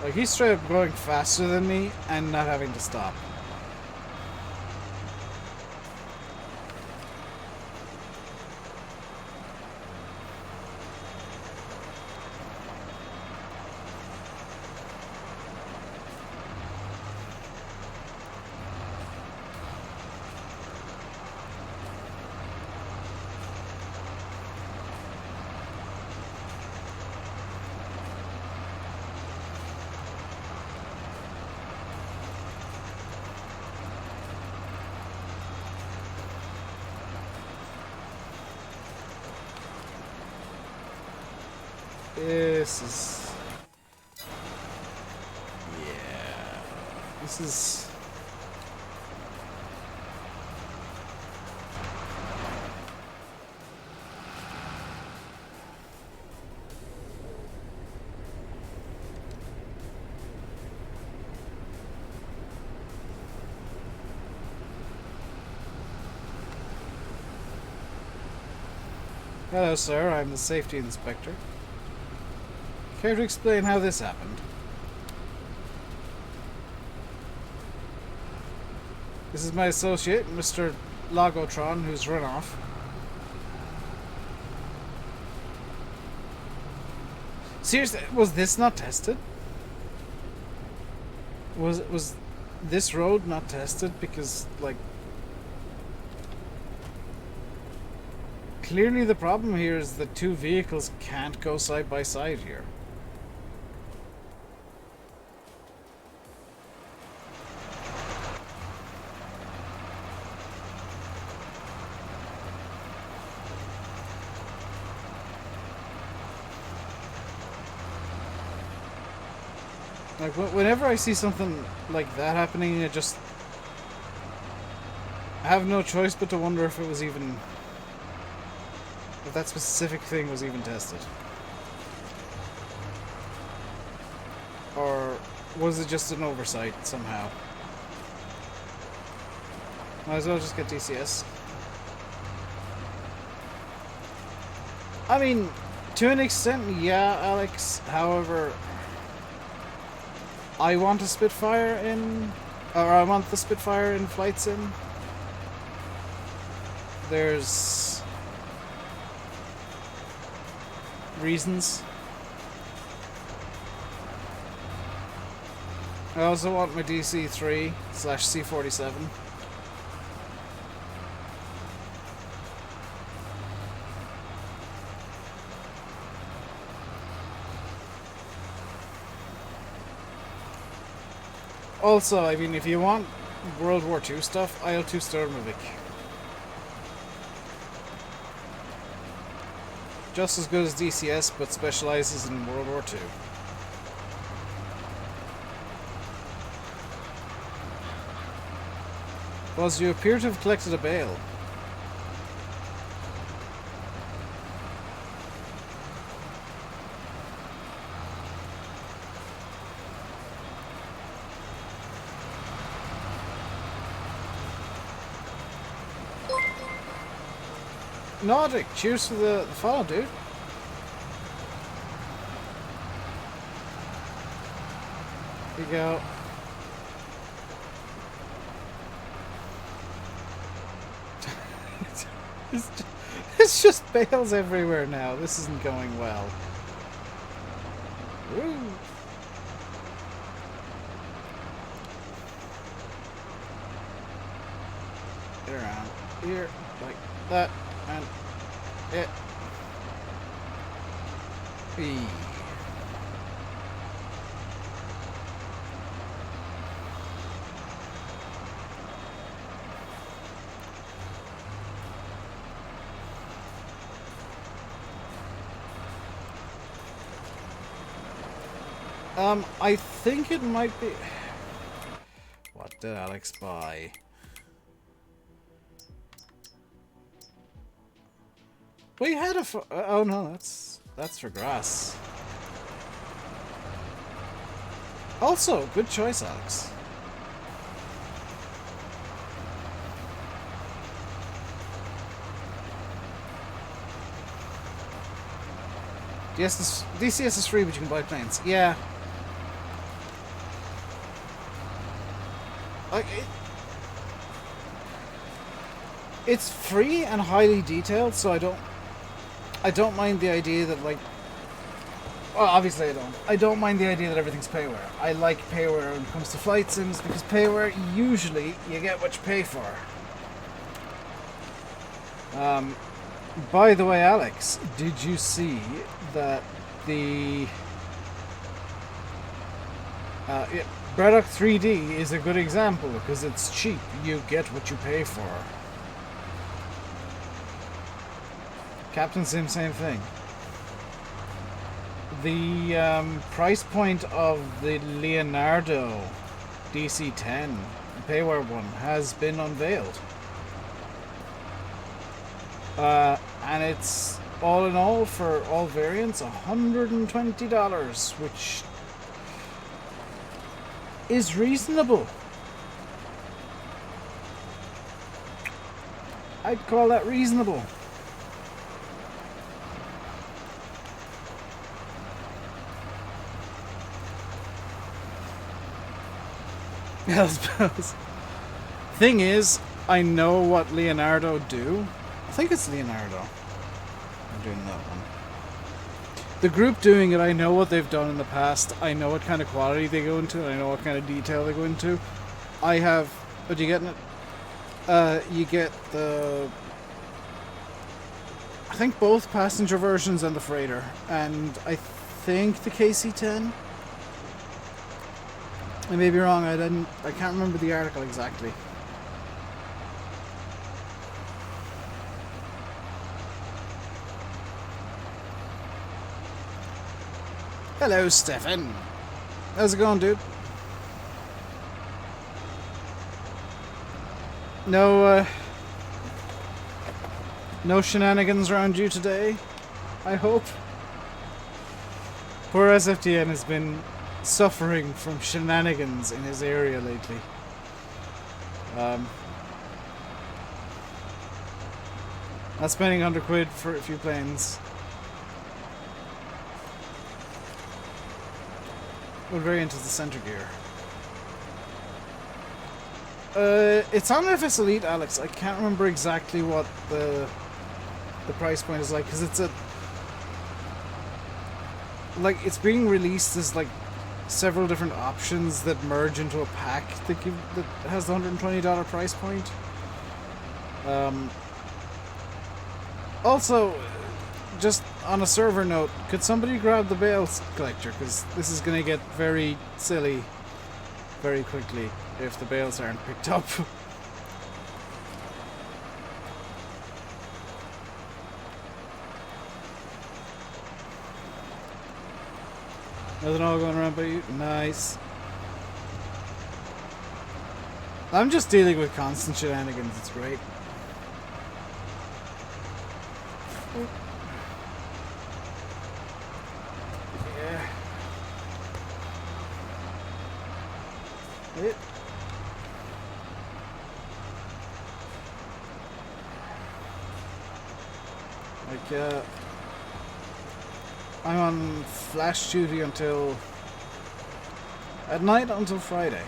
Like, he's straight up going faster than me and not having to stop. This is... yeah... this is... Hello, sir. I'm the safety inspector. Care to explain how this happened? This is my associate, Mr. Logotron, who's run off. Seriously, was this not tested? Was this road not tested? Because, like, clearly the problem here is that two vehicles can't go side by side here. Like, whenever I see something like that happening, I have no choice but to wonder if it was even... if that specific thing was even tested. Or was it just an oversight somehow? Might as well just get DCS. I mean, to an extent, yeah, Alex. However... I want a Spitfire in... or I want the Spitfire in Flight Sim. There's... reasons. I also want my DC-3/C-47. Also, I mean, if you want World War II stuff, IL-2 Sturmovik. Just as good as DCS, but specializes in World War II. Buzz, you appear to have collected a bale. Nordic, cheers for the follow, dude. Here you go. It's just bales everywhere now. This isn't going well. Woo. Get around here like that. And it E. I think it might be... What did Alex buy? We had a... oh no, that's for grass. Also, good choice, Alex. DCS is free, but you can buy planes. Yeah. Like, it's free and highly detailed, so I don't mind the idea that, like... Well, obviously I don't. I don't mind the idea that everything's payware. I like payware when it comes to flight sims, because payware, usually, you get what you pay for. By the way, Alex, did you see that the... yeah, Braddock 3D is a good example, because it's cheap. You get what you pay for. Captain Sim, same thing. The price point of the Leonardo DC-10, the payware one, has been unveiled. And it's, all in all, for all variants, $120, which is reasonable. I'd call that reasonable. Hell's Bells. Thing is, I know what Leonardo do. I think it's Leonardo. I'm doing that one. The group doing it, I know what they've done in the past. I know what kind of quality they go into. I know what kind of detail they go into. I have... What are you getting it? You get the... I think both passenger versions and the freighter. And I think the KC-10. I may be wrong. I can't remember the article exactly. Hello, Stefan. How's it going, dude? No shenanigans around you today, I hope. Poor SFTN has been suffering from shenanigans in his area lately. Not spending 100 quid for a few planes. We're very into the center gear. It's on FS Elite, Alex. I can't remember exactly what the price point is like, because it's a... Like, it's being released as, like, several different options that merge into a pack that has the $120 price point. Also, just on a server note, could somebody grab the bales collector? Because this is going to get very silly very quickly if the bales aren't picked up. Nothing all going around by you? Nice. I'm just dealing with constant shenanigans, it's great. Yeah. It. Like, I'm on flash duty until... at night until Friday.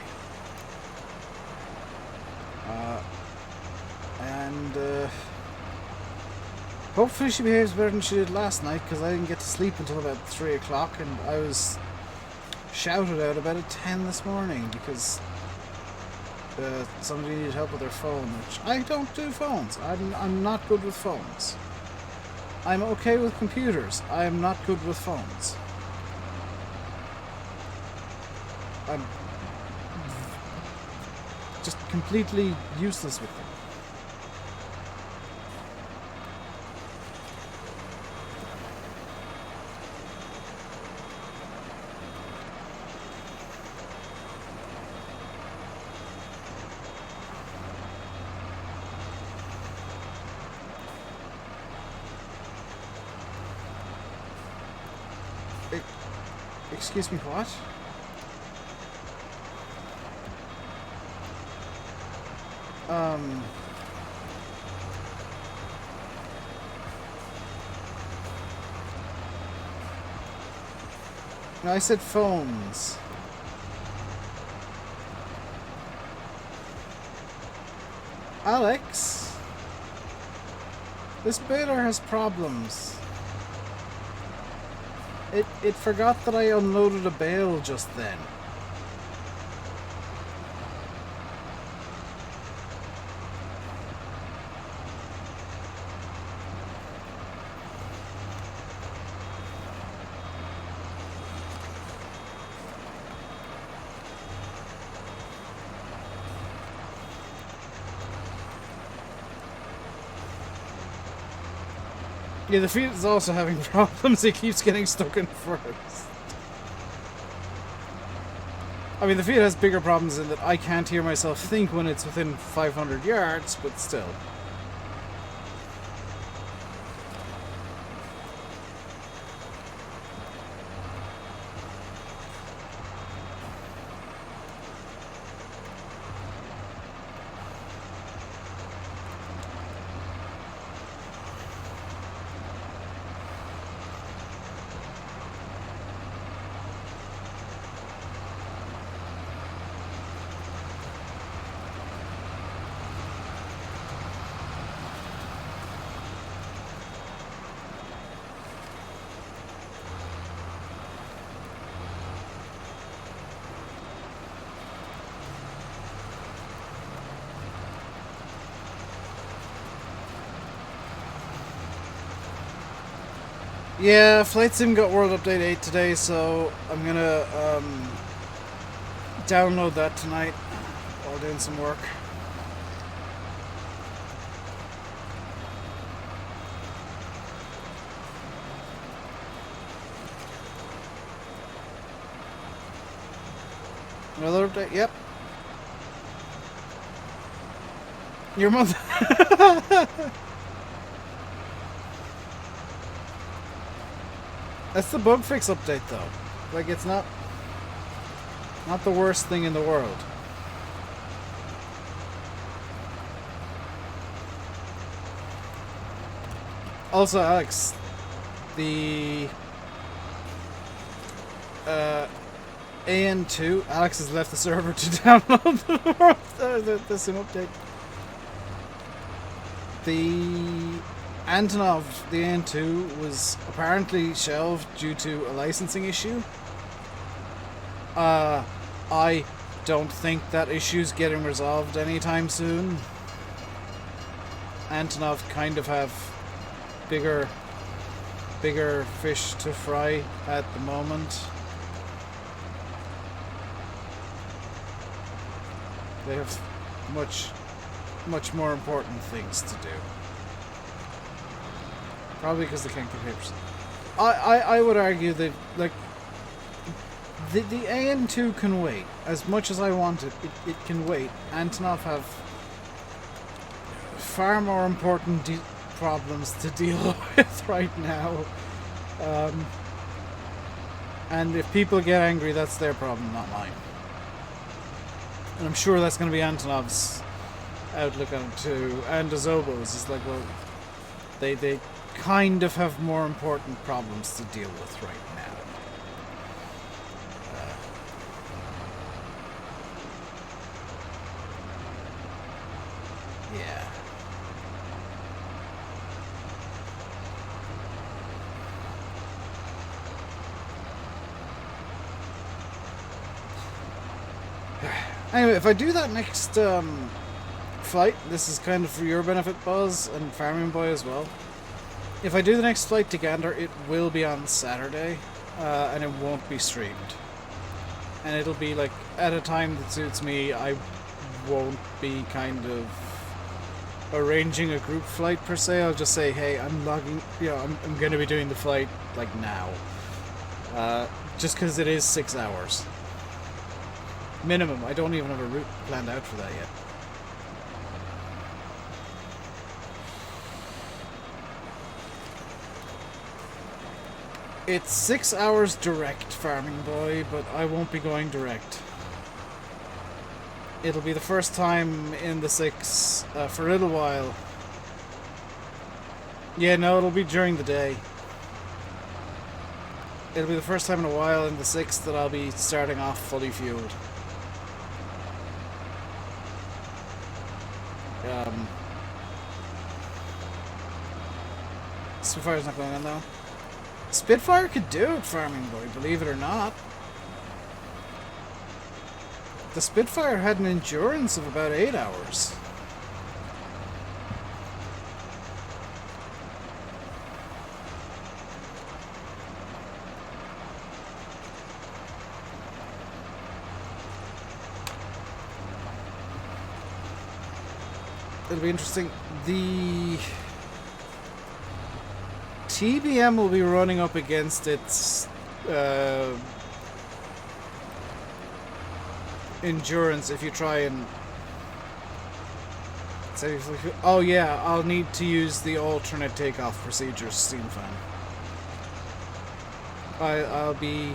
Hopefully she behaves better than she did last night, because I didn't get to sleep until about 3 o'clock, and I was shouted out about at 10 this morning because somebody needed help with their phone, which I don't do phones. I'm not good with phones. I'm okay with computers. I am not good with phones. I'm just completely useless with them. Excuse me, what? No, I said phones. Alex? This baler has problems. It forgot that I unloaded a bale just then. Yeah, the Fiat is also having problems. It keeps getting stuck in first. I mean, the Fiat has bigger problems in that I can't hear myself think when it's within 500 yards, but still. Yeah, Flight Sim got World Update 8 today, so I'm gonna download that tonight while doing some work. Another update? Yep. Your month. That's the bug fix update, though. Like, it's not the worst thing in the world. Also, Alex, the AN2, Alex has left the server to download the sim update. The Antonov, the AN2, was apparently shelved due to a licensing issue. I don't think that issue's getting resolved anytime soon. Antonov kind of have bigger fish to fry at the moment. They have much more important things to do. Probably because they can't get papers. I would argue that, like, the AN2 can wait. As much as I want it, it can wait. Antonov have far more important problems to deal with right now. And if people get angry, that's their problem, not mine. And I'm sure that's going to be Antonov's outlook on it too. And Azobo's is like, well, they kind of have more important problems to deal with right now. Yeah. Anyway, if I do that next flight, this is kind of for your benefit, Buzz, and Farming Boy as well. If I do the next flight to Gander, it will be on Saturday, and it won't be streamed. And it'll be like at a time that suits me. I won't be kind of arranging a group flight per se. I'll just say, hey, I'm logging, I'm going to be doing the flight like now. Just because it is 6 hours. Minimum. I don't even have a route planned out for that yet. It's 6 hours direct, Farming Boy, but I won't be going direct. It'll be the first time in the 6 for a little while. Yeah, no, it'll be during the day. It'll be the first time in a while in the 6 that I'll be starting off fully fueled. Spitfire's not going on though. Spitfire could do it, Farming Boy, believe it or not. The Spitfire had an endurance of about 8 hours. It'll be interesting. The TBM will be running up against its endurance if you try and say, oh yeah, I'll need to use the alternate takeoff procedures steam fan. I'll be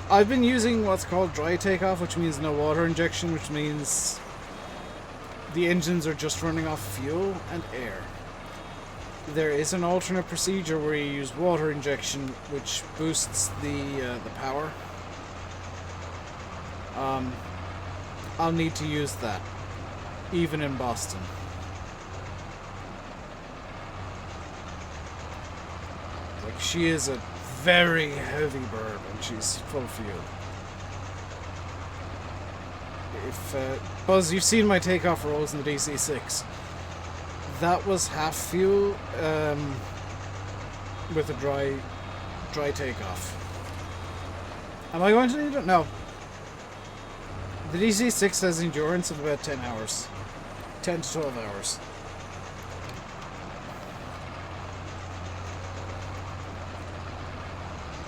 I've been using what's called dry takeoff, which means no water injection, which means the engines are just running off fuel and air. There is an alternate procedure where you use water injection, which boosts the power. I'll need to use that, even in Boston. Like, she is a very heavy bird when she's full fuel. If Buzz, you've seen my takeoff rolls in the DC-6. that was half fuel with a dry takeoff. Am I going to need it? No. The DC-6 has endurance of about 10 hours. 10 to 12 hours.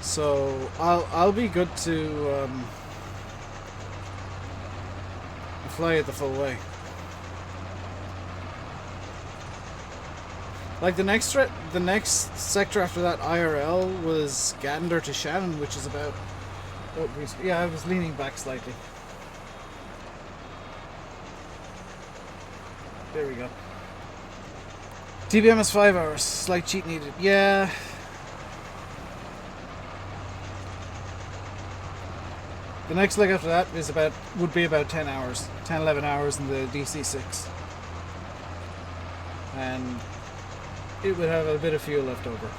So I'll be good to fly it the full way. Like the next sector after that IRL was Gander to Shannon, which is about. Oh, yeah, I was leaning back slightly. There we go. TBM is 5 hours. Slight cheat needed. Yeah. The next leg after that is would be about 10 hours. 10, 11 hours in the DC-6. And it would have a bit of fuel left over.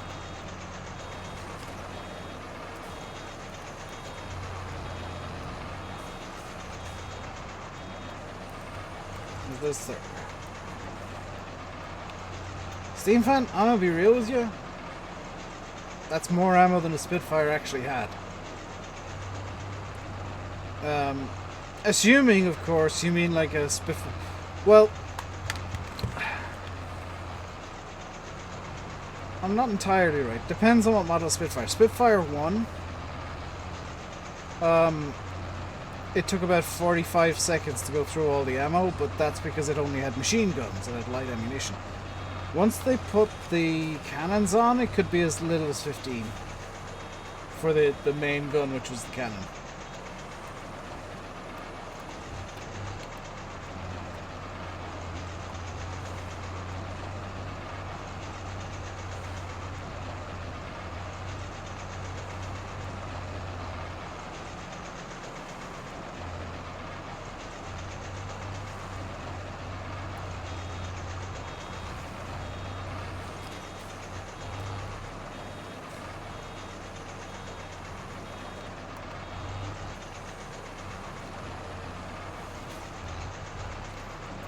Is this there? Steam fan, I'm gonna be real with you. That's more ammo than a Spitfire actually had. Assuming, of course, you mean like a Spitfire. Well, I'm not entirely right. Depends on what model Spitfire. Spitfire 1, it took about 45 seconds to go through all the ammo, but that's because it only had machine guns and had light ammunition. Once they put the cannons on, it could be as little as 15 for the main gun, which was the cannon.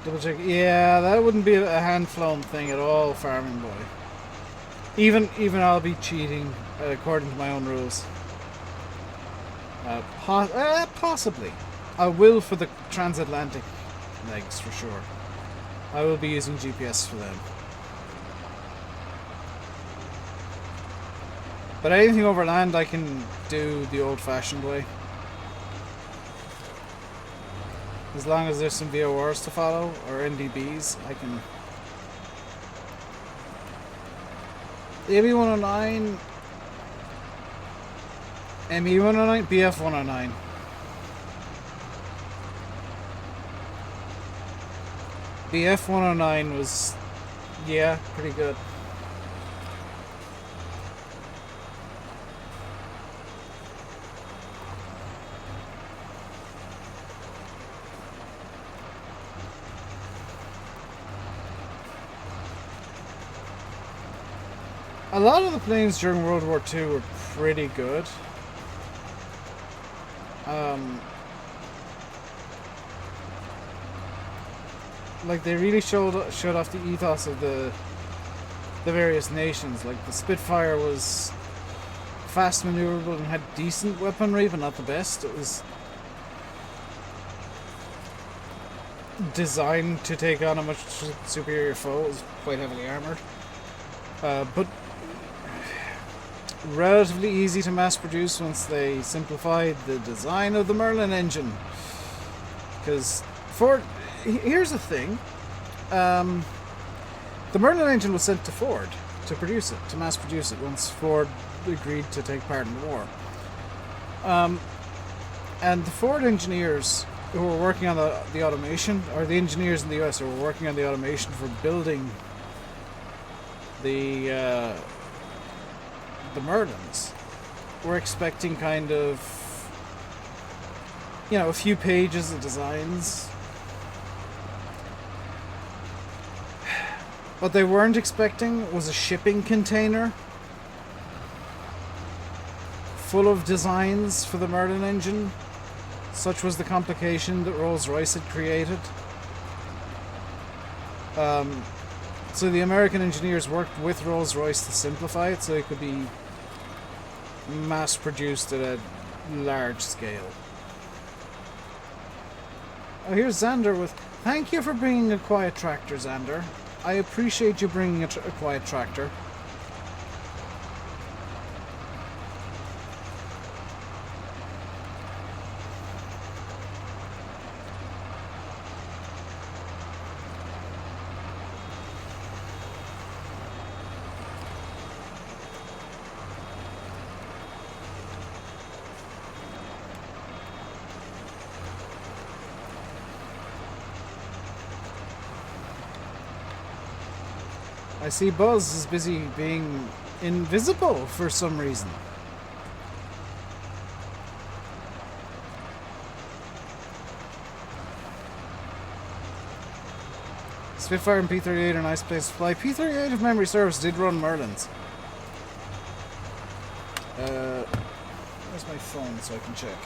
Double check. Yeah, that wouldn't be a hand-flown thing at all, Farming Boy. Even I'll be cheating according to my own rules. Possibly. I will for the transatlantic legs for sure. I will be using GPS for them. But anything over land I can do the old-fashioned way. As long as there's some VORs to follow, or NDBs, I can... The AB-109... ME-109? BF-109. BF-109 was... yeah, pretty good. A lot of the planes during World War II were pretty good. Like they really showed off the ethos of the various nations. Like the Spitfire was fast maneuverable and had decent weaponry, but not the best. It was designed to take on a much superior foe. It was quite heavily armored, but relatively easy to mass produce once they simplified the design of the Merlin engine. Because Ford, here's the thing, the Merlin engine was sent to Ford to produce it, to mass produce it, once Ford agreed to take part in the war. And the Ford engineers who were working on the automation, or the engineers in the US who were working on the automation for building the Merlins, were expecting kind of, you know, a few pages of designs. What they weren't expecting was a shipping container full of designs for the Merlin engine. Such was the complication that Rolls-Royce had created. So the American engineers worked with Rolls-Royce to simplify it so it could be mass-produced at a large scale. Oh, here's Xander with... Thank you for bringing a quiet tractor, Xander. I appreciate you bringing a quiet tractor. I see Buzz is busy being invisible for some reason. Spitfire and P-38 are nice places to fly. P-38, if memory serves, did run Merlins. Where's my phone so I can check?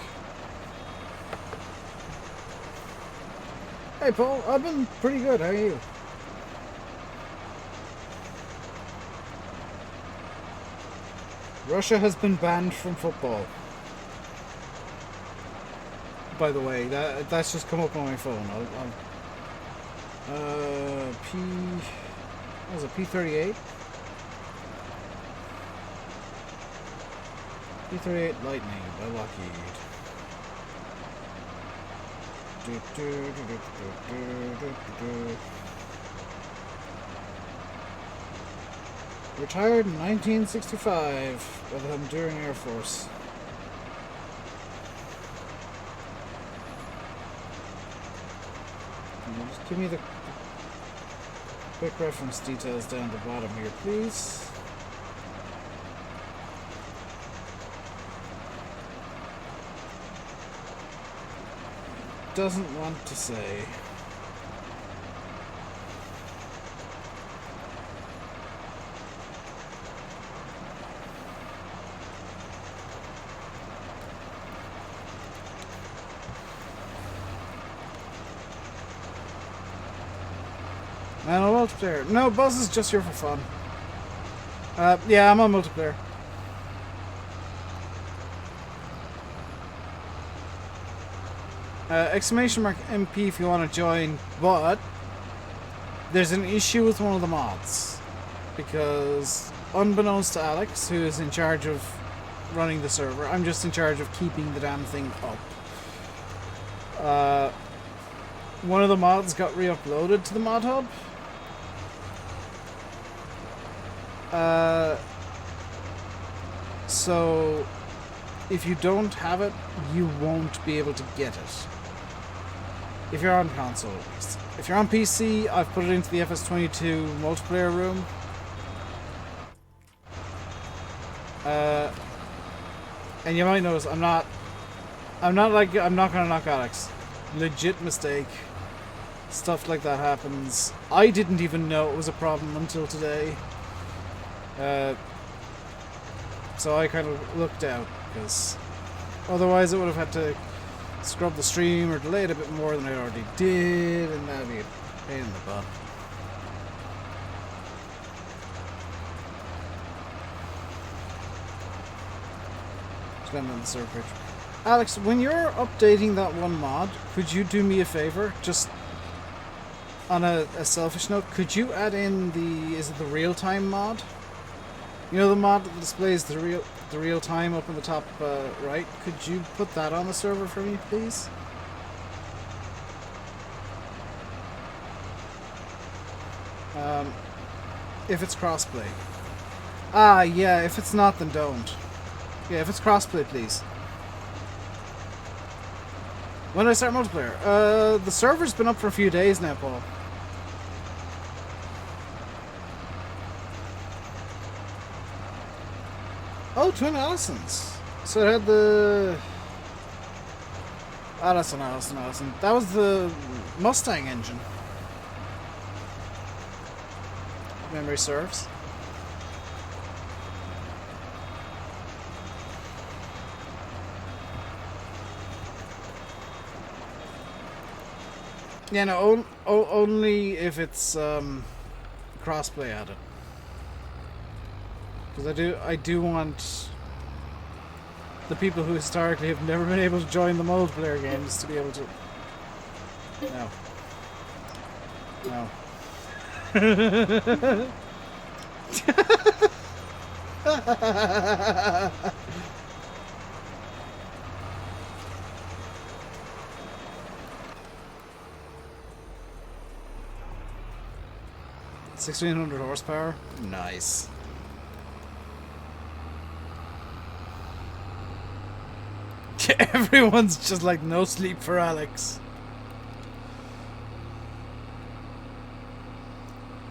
Hey Paul, I've been pretty good, how are you? Russia has been banned from football. By the way, that's just come up on my phone. What was it, P-38? P-38 Lightning by Lockheed. Retired in 1965 by the Honduran Air Force. Just give me the quick reference details down the bottom here, please. Doesn't want to say. Man, on multiplayer. No, Buzz is just here for fun. Yeah, I'm on multiplayer. Exclamation mark MP if you want to join, but there's an issue with one of the mods. Because, unbeknownst to Alex, who is in charge of running the server, I'm just in charge of keeping the damn thing up. One of the mods got re-uploaded to the mod hub. So if you don't have it, you won't be able to get it. If you're on console, at least. If you're on PC, I've put it into the FS22 multiplayer room. And you might notice I'm not gonna knock Alex. Legit mistake. Stuff like that happens. I didn't even know it was a problem until today. So I kind of looked out, because otherwise I would have had to scrub the stream or delay it a bit more than I already did, and that'd be a pain in the butt. Spend on the server picture. Alex, when you're updating that one mod, could you do me a favor? Just on a selfish note, could you add in is it the real-time mod? You know the mod that displays the real time up in the top right? Could you put that on the server for me, please? If it's crossplay. Ah, yeah, if it's not, then don't. Yeah, if it's crossplay, please. When do I start multiplayer? The server's been up for a few days now, Paul. Oh, Twin Allisons. So it had the... Allison. That was the Mustang engine. Memory serves. Yeah, no, only if it's crossplay at it. Because I do want the people who historically have never been able to join the multiplayer games to be able to... No. No. 1600 horsepower? Nice. Everyone's just like, no sleep for Alex.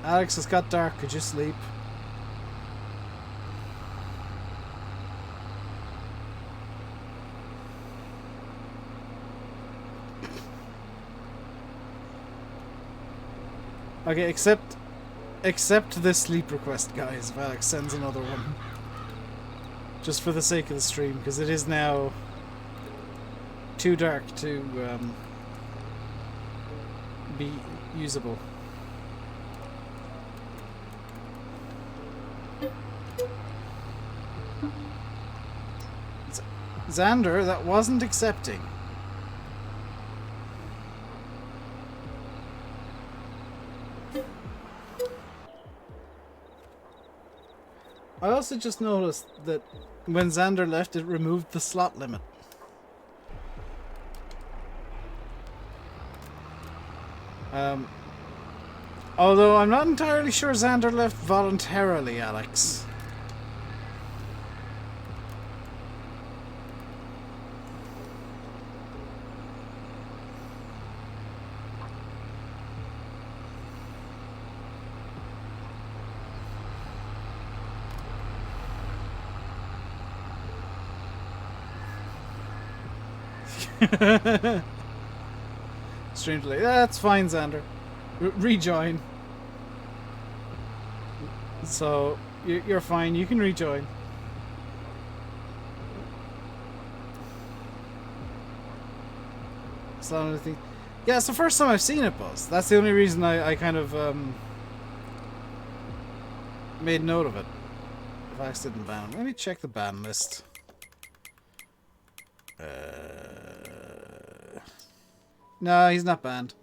Alex, it's got dark. Could you sleep? Okay, accept this sleep request, guys, if Alex sends another one. Just for the sake of the stream, because it is now too dark to be usable. Xander, that wasn't accepting. I also just noticed that when Xander left, it removed the slot limit. Although I'm not entirely sure Xander left voluntarily, Alex. Stream delay. That's fine, Xander. Rejoin. So you're fine. You can rejoin. So I think, yeah, it's the first time I've seen it, Buzz. That's the only reason I kind of made note of it. If Alex didn't ban him, let me check the ban list. No, he's not banned.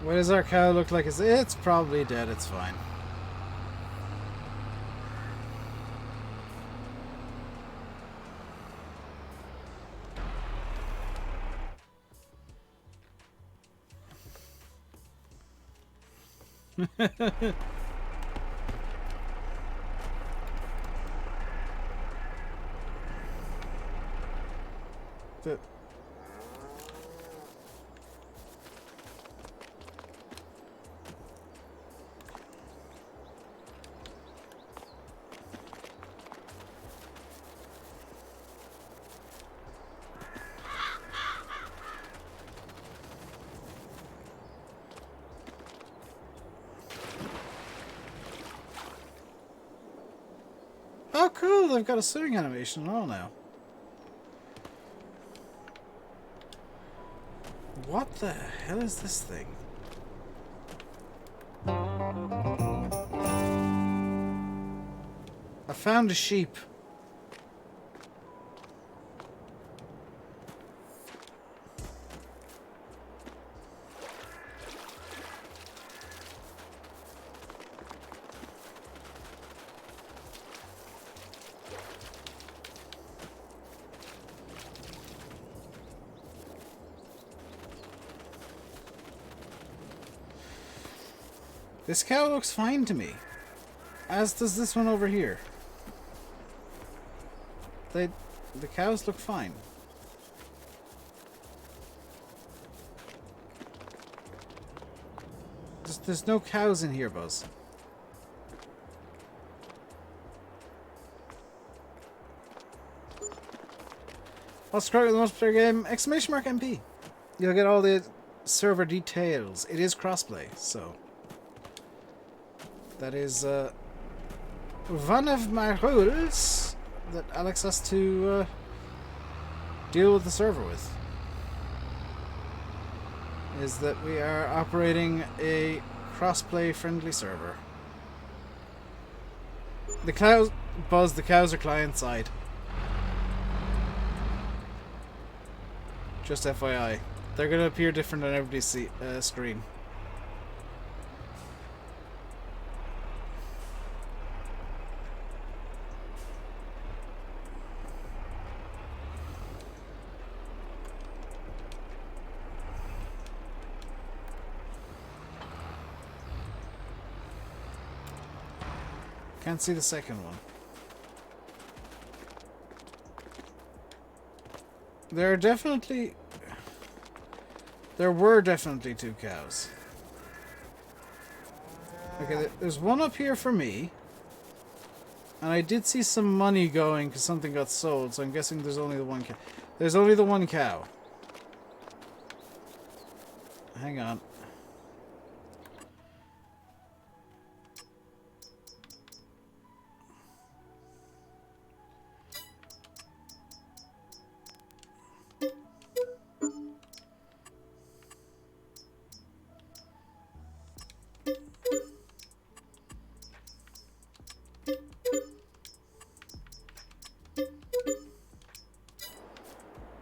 What does our cow look like? It's probably dead. It's fine. the Oh, cool! They've got a sewing animation and all now. What the hell is this thing? I found a sheep. This cow looks fine to me. As does this one over here. The cows look fine. There's no cows in here, Buzz. What's great with the multiplayer game? Exclamation mark MP. You'll get all the server details. It is crossplay, so that is one of my rules that Alex has to deal with the server with. Is that we are operating a crossplay friendly server. The cows, Buzz, the cows are client side. Just FYI. They're going to appear different on everybody's screen. Can't see the second one. There were definitely 2 cows. Okay, there's one up here for me. And I did see some money going because something got sold, so I'm guessing there's only the 1 cow. There's only the 1 cow. Hang on.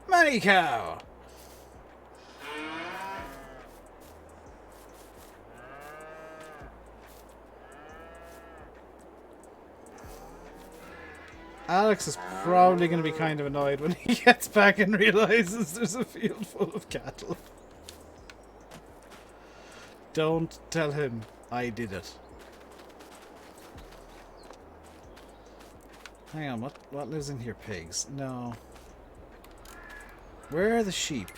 Money cow! Alex is probably going to be kind of annoyed when he gets back and realizes there's a field full of cattle. Don't tell him I did it. Hang on, what lives in here? Pigs? No. Where are the sheep?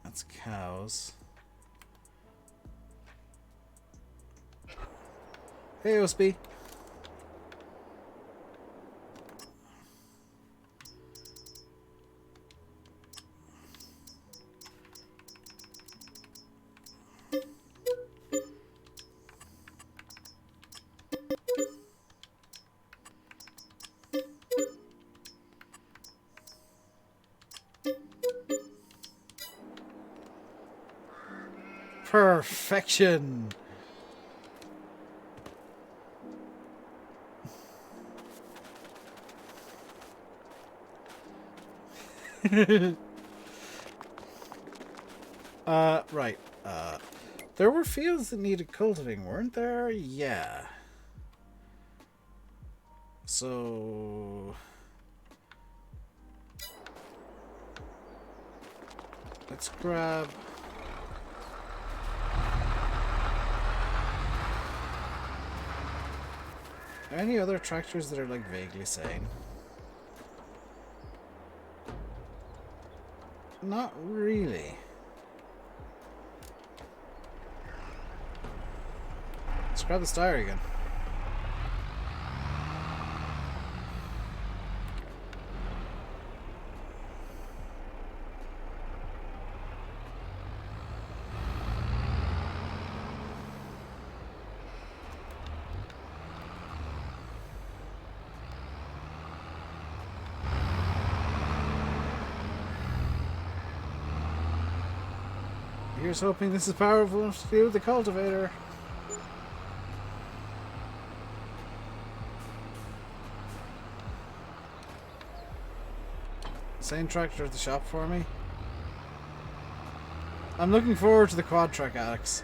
That's cows. Hey, OSB. Perfection. Right. There were fields that needed cultivating, weren't there? Yeah. So let's grab any other tractors that are like vaguely sane. Not really. Let's grab the Steyr again. Here's hoping this is powerful enough to do with the cultivator. Same tractor at the shop for me. I'm looking forward to the quad track, Alex.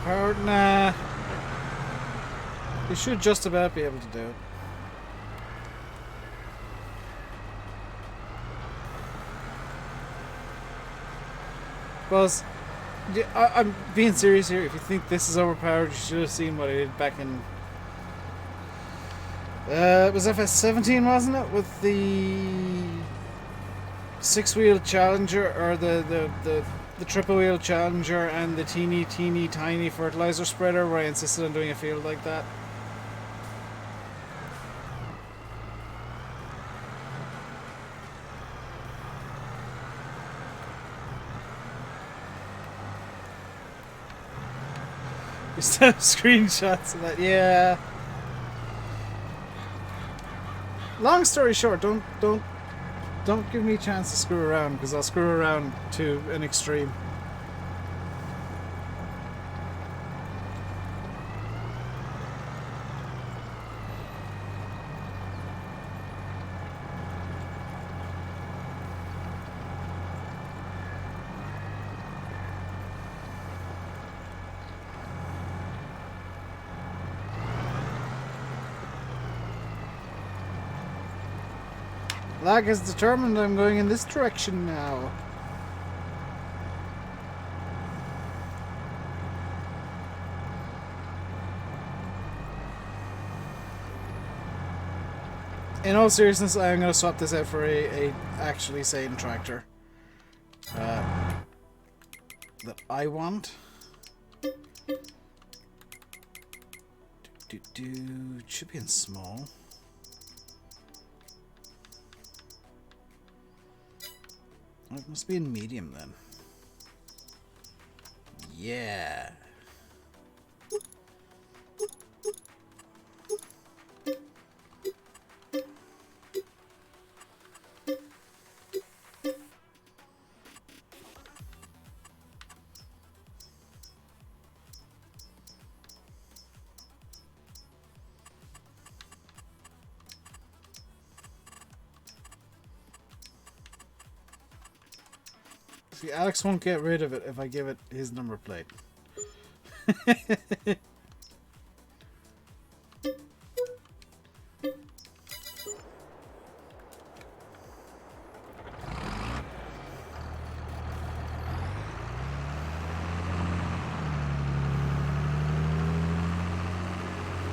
Power? Nah. You should just about be able to do it. Buzz, I'm being serious here. If you think this is overpowered, you should have seen what I did back in... it was FS17, wasn't it? With the 6-wheel Challenger, or the triple-wheel Challenger and the teeny tiny fertilizer spreader, where I insisted on doing a field like that. You still have screenshots of that, yeah. Long story short, don't give me a chance to screw around, because I'll screw around to an extreme. Lag is determined. I'm going in this direction now. In all seriousness, I'm going to swap this out for a actually sane tractor that I want. It should be in small. Oh, it must be in medium then. Yeah. See, Alex won't get rid of it if I give it his number plate.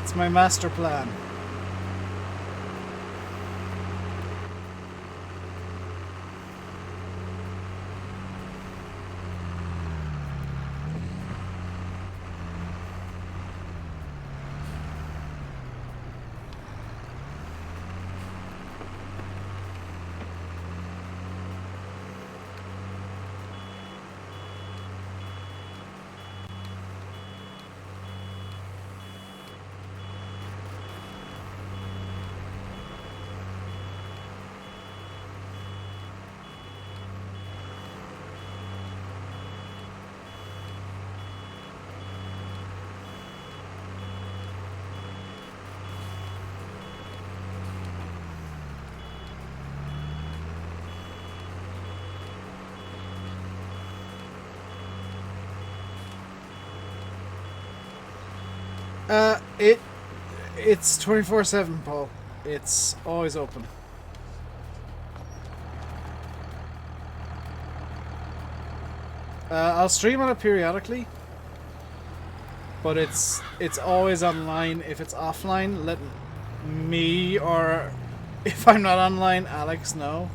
It's my master plan. It's 24/7, Paul. It's always open. I'll stream on it periodically, but it's always online. If it's offline, let me, or if I'm not online, Alex know.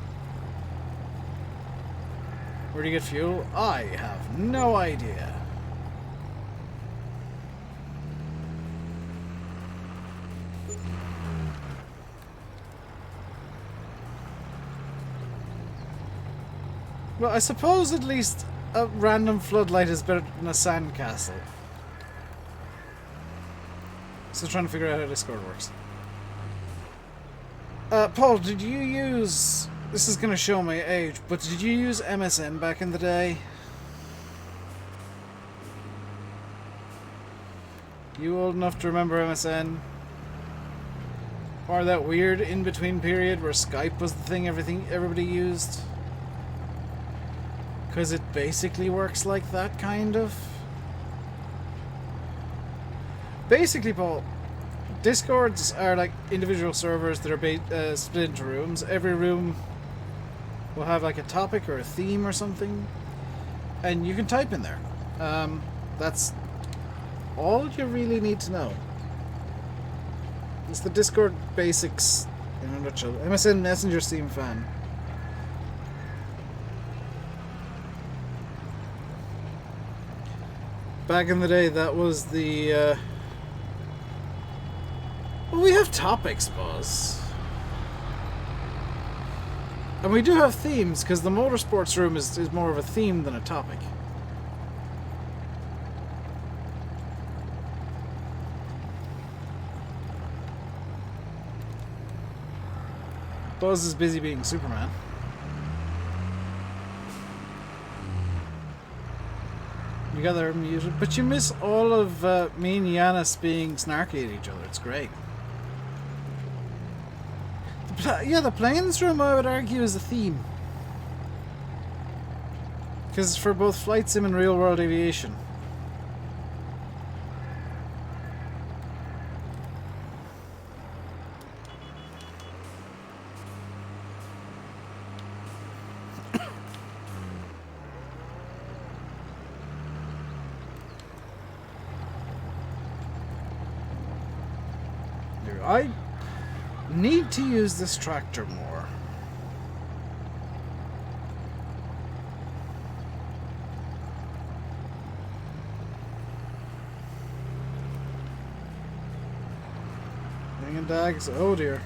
Where do you get fuel? I have no idea. Well, I suppose at least a random floodlight is better than a sandcastle. So trying to figure out how Discord works. Paul, did you use... This is going to show my age, but did you use MSN back in the day? You old enough to remember MSN? Or that weird in-between period where Skype was the thing everybody used? Because it basically works like that, kind of. Basically, Paul, Discords are like individual servers that are split into rooms. Every room will have like a topic or a theme or something, and you can type in there. That's all you really need to know. It's the Discord basics in a nutshell. MSN Messenger Steam fan. Back in the day, that was the... Well, we have topics, Buzz. And we do have themes, because the motorsports room is more of a theme than a topic. Buzz is busy being Superman. You got her muted, but you miss all of me and Yanis being snarky at each other. It's great. Yeah, the planes room, I would argue, is a theme. Because it's for both flight sim and real world aviation. I need to use this tractor more. Ping and dags. Oh dear.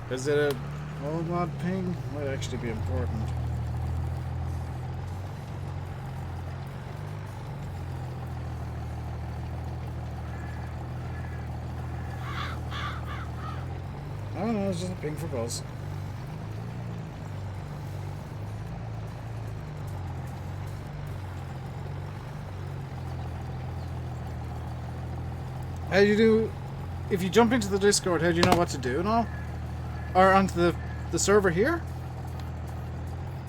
Is it a wall mod ping? Might actually be important. Oh no, it's just a ping for Buzz. How do you do... If you jump into the Discord, how do you know what to do and all? Or onto the server here?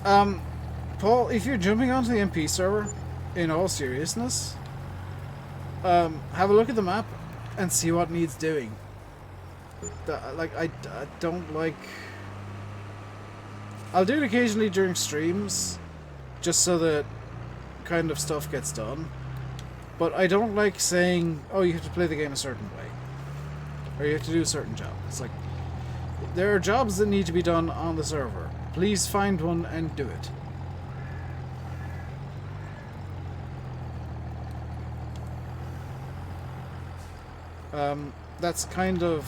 Paul, if you're jumping onto the MP server, in all seriousness, have a look at the map and see what needs doing. I don't like... I'll do it occasionally during streams, just so that kind of stuff gets done. But I don't like saying, oh, you have to play the game a certain way. Or you have to do a certain job. It's like, there are jobs that need to be done on the server. Please find one and do it. That's kind of...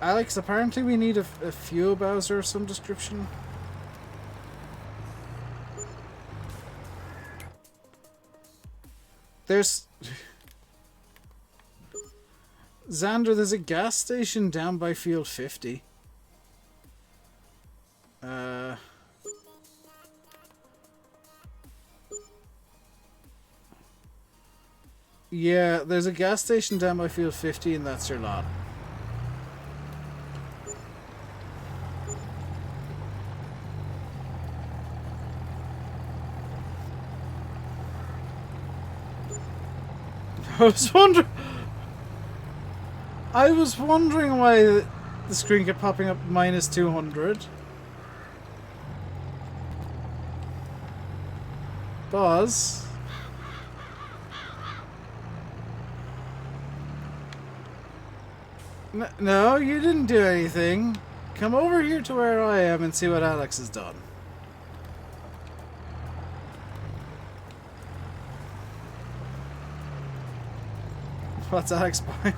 Alex, apparently we need a fuel Bowser of some description. There's... Xander, there's a gas station down by Field 50. Yeah, there's a gas station down by Field 50 and that's your lot. I was wondering why the screen kept popping up -200. Buzz. No, you didn't do anything. Come over here to where I am and see what Alex has done. What's Alex buying?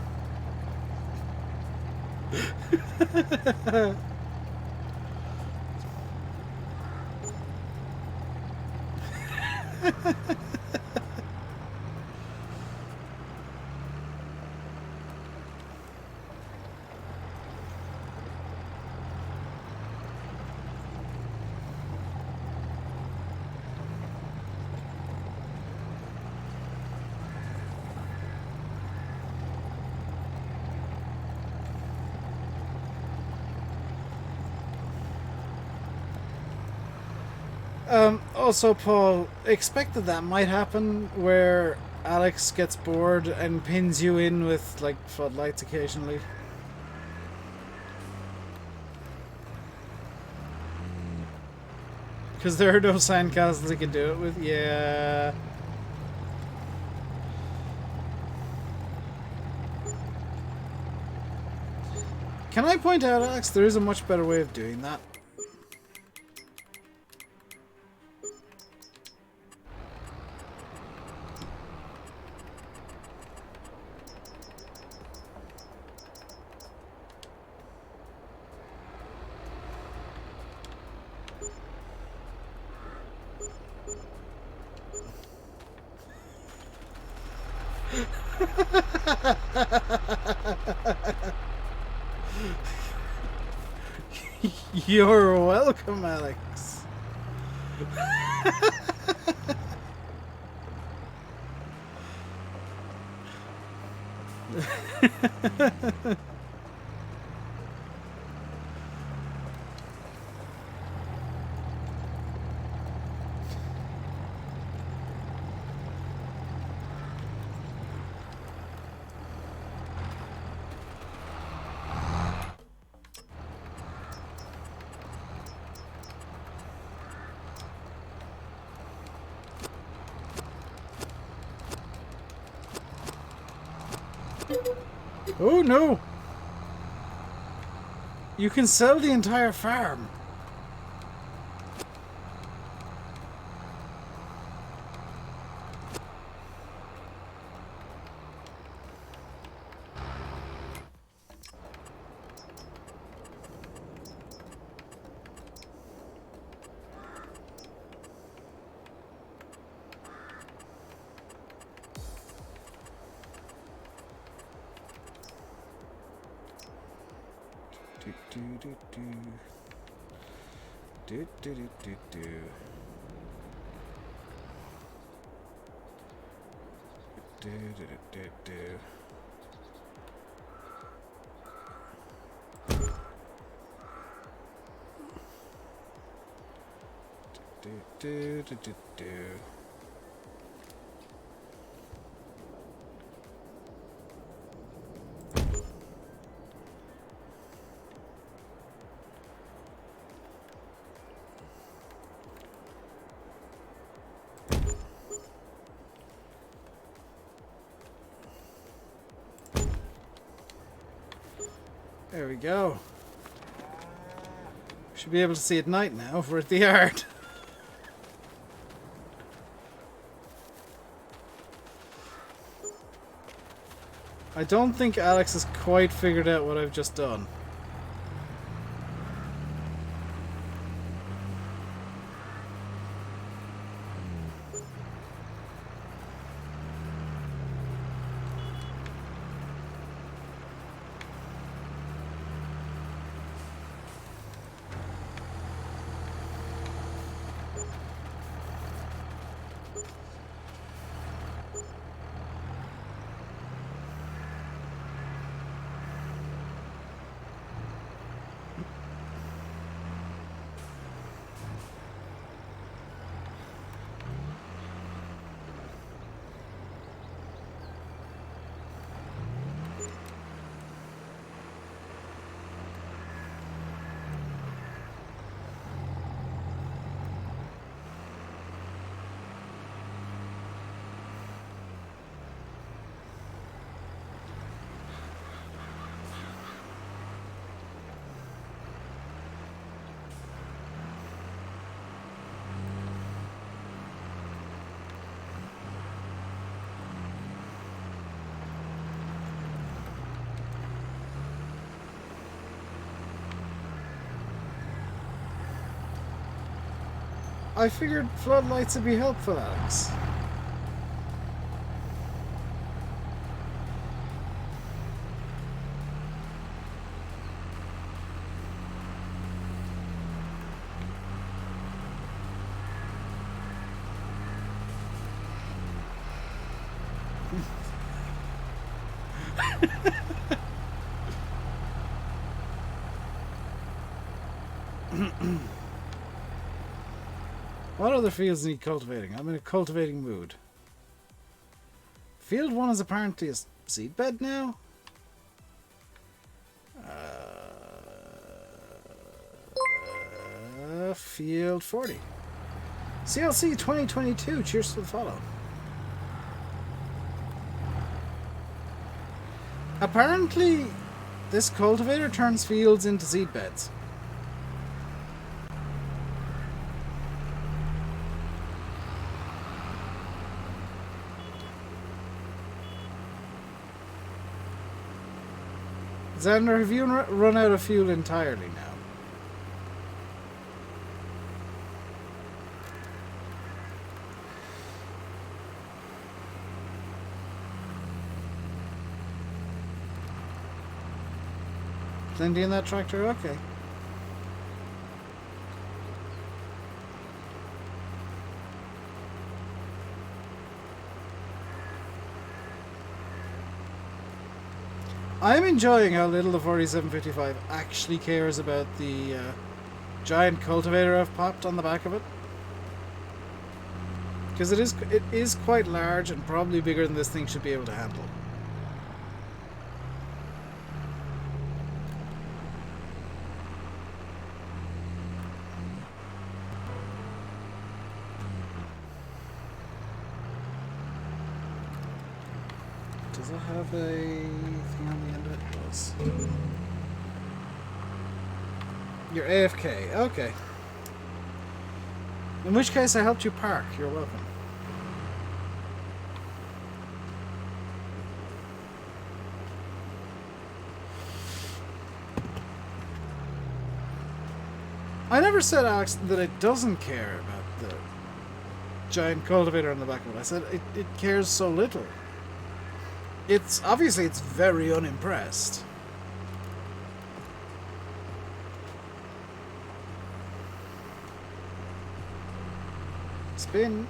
Also, Paul, expect that might happen where Alex gets bored and pins you in with, like, floodlights occasionally. Because there are no sandcastles he can do it with. Yeah. Can I point out, Alex, there is a much better way of doing that? You're welcome, Alex. Oh no! You can sell the entire farm. There we go. Should be able to see at night now if we're at the yard. I don't think Alex has quite figured out what I've just done. I figured floodlights would be helpful, Alex. What other fields need cultivating? I'm in a cultivating mood. Field 1 is apparently a seedbed now? Field 40. CLC 2022, cheers for the follow. Apparently, this cultivator turns fields into seedbeds. Xander, have you run out of fuel entirely now? Plenty in that tractor? Okay. I'm enjoying how little the 4755 actually cares about the giant cultivator I've popped on the back of it. Because it is quite large and probably bigger than this thing should be able to handle. Does it have a thing on the end of it? It does. You're AFK. Okay. In which case I helped you park. You're welcome. I never said, Alex, that it doesn't care about the giant cultivator on the back of it. I said it cares so little. It's obviously it's very unimpressed. Spin.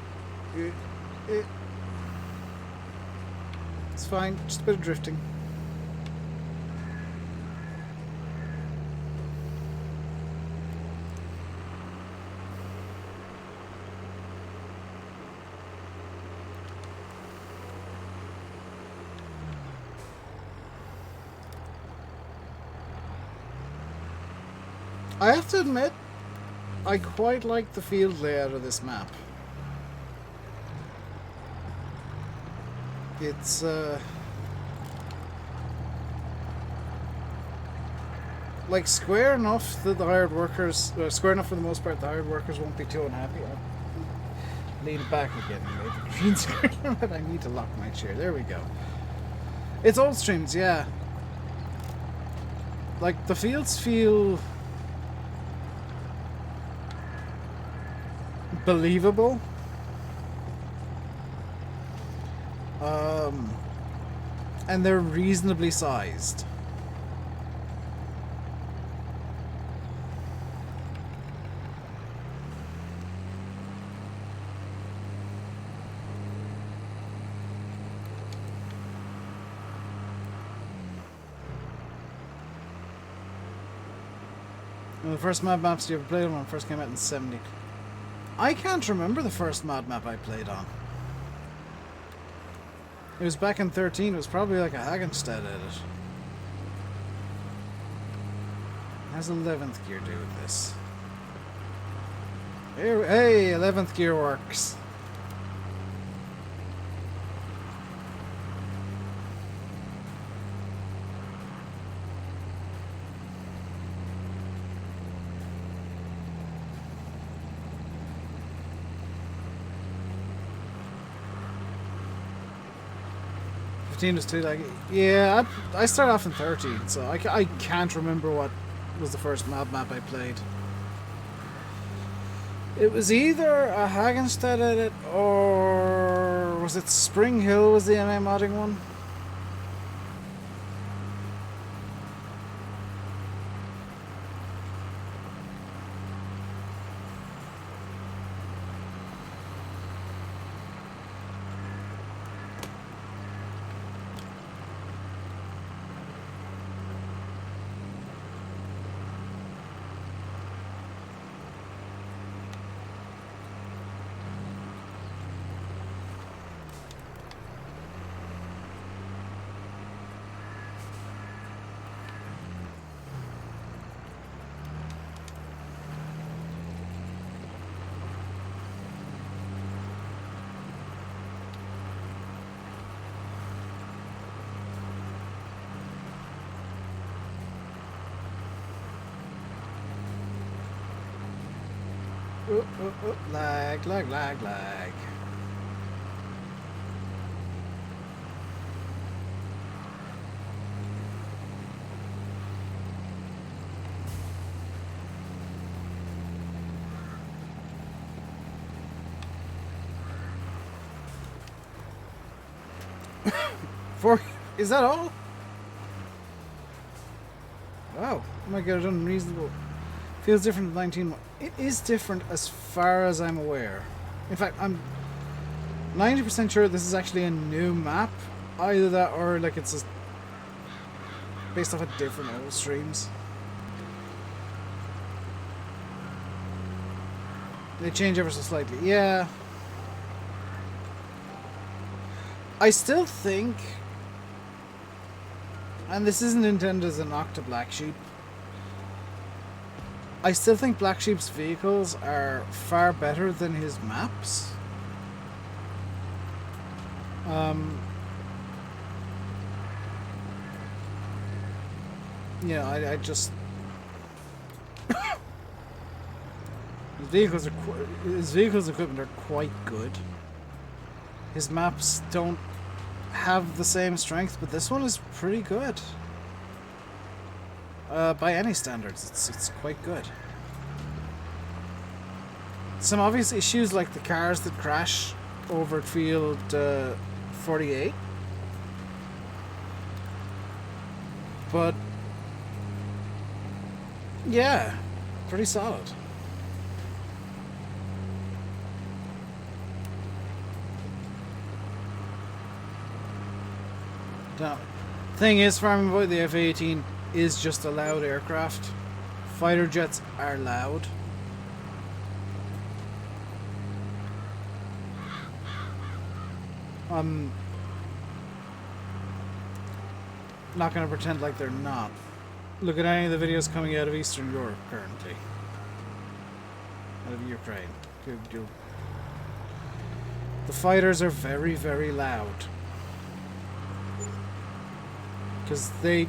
It's fine. Just a bit of drifting. I have to admit, I quite like the field layout of this map. It's like square enough that the hired workers, square enough for the most part, the hired workers won't be too unhappy. I'll lean back again and make the green screen, but I need to lock my chair. There we go. It's old streams, yeah. Like the fields feel believable. And they're reasonably sized. And the first Mad Maps you ever played on when it first came out in '70. I can't remember the first Mad Map I played on. It was back in 13. It was probably like a Hagenstedt edit. How's 11th gear do with this? Hey, 11th gear works. Was too like, yeah, I started off in 13, so I can't remember what was the first Mad Map I played. It was either a Hagenstead edit or was it Spring Hill was the NA modding one? Lag, lag, lag, lag. Is that all? Wow, oh my god, unreasonable. Feels different from 19. It is different as far as I'm aware. In fact, I'm 90% sure this is actually a new map. Either that or like it's just based off of different old streams. They change ever so slightly. Yeah. I still think, and this isn't intended as a knock to Black Sheep, I still think Black Sheep's vehicles are far better than his maps. Yeah, I just his vehicles equipment are quite good. His maps don't have the same strength, but this one is pretty good. By any standards, it's quite good. Some obvious issues like the cars that crash over at field 48. But yeah, pretty solid. Now, thing is, Farming Boy, the F-18 is just a loud aircraft. Fighter jets are loud. I'm not going to pretend like they're not. Look at any of the videos coming out of Eastern Europe currently. Out of Ukraine. The fighters are very, very loud. Because they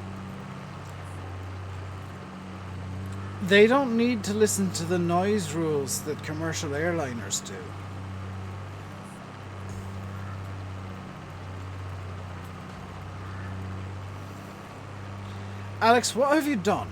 don't need to listen to the noise rules that commercial airliners do. Alex, what have you done?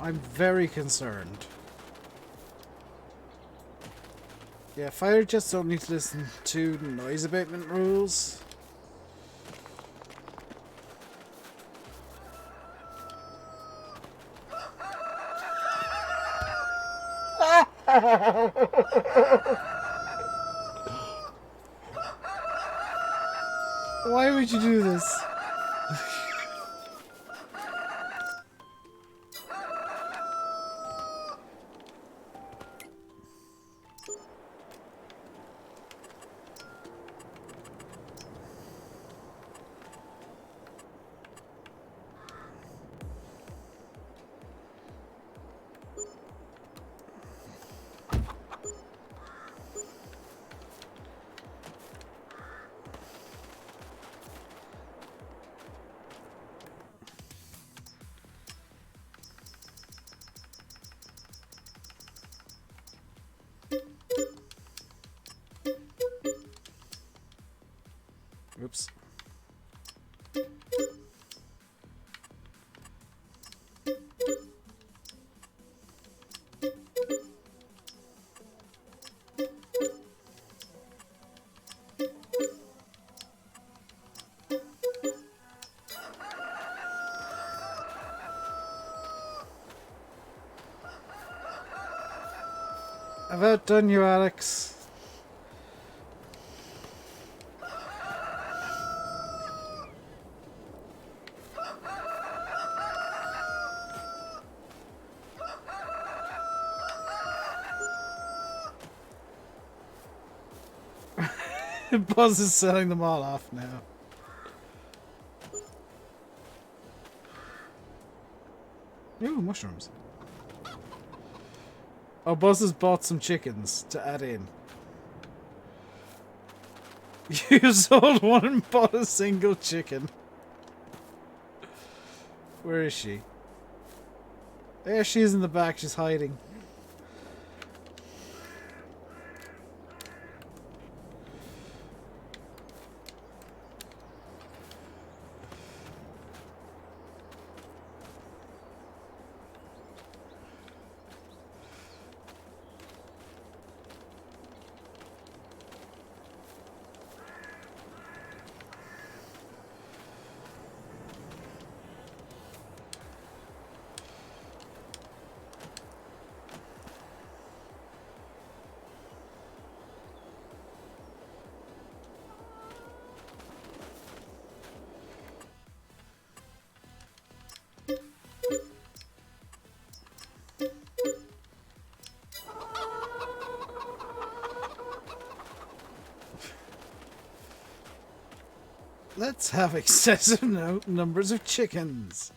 I'm very concerned. Yeah, fighter jets don't need to listen to noise abatement rules. Why would you do this? Oops. I've outdone you, Alex. Buzz is selling them all off now. Ooh, mushrooms. Oh, Buzz has bought some chickens to add in. You sold one and bought a single chicken. Where is she? There she is in the back, she's hiding. Let's have excessive numbers of chickens.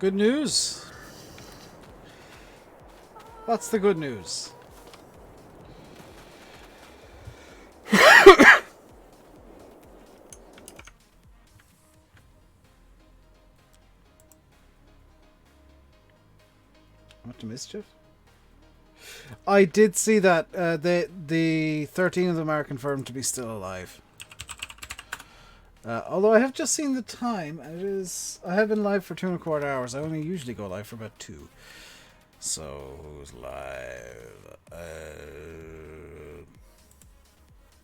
Good news. What's the good news? What to mischief? I did see that the 13 of them are confirmed to be still alive. Although I have just seen the time, and it is. I have been live for 2.25 hours. I only usually go live for about 2. So who's live?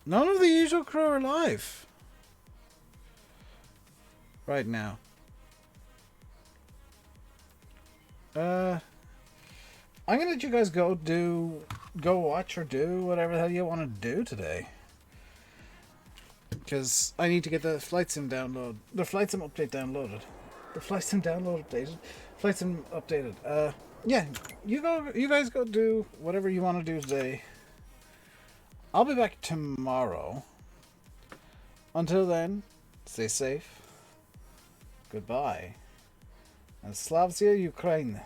None of the usual crew are live right now. I'm gonna let you guys go watch or do whatever the hell you want to do today. Because I need to get the flight sim download. The flight sim update downloaded. The flight sim download updated. Flight sim updated. Yeah, you guys go do whatever you want to do today. I'll be back tomorrow. Until then, stay safe. Goodbye. And Slavia, Ukraine.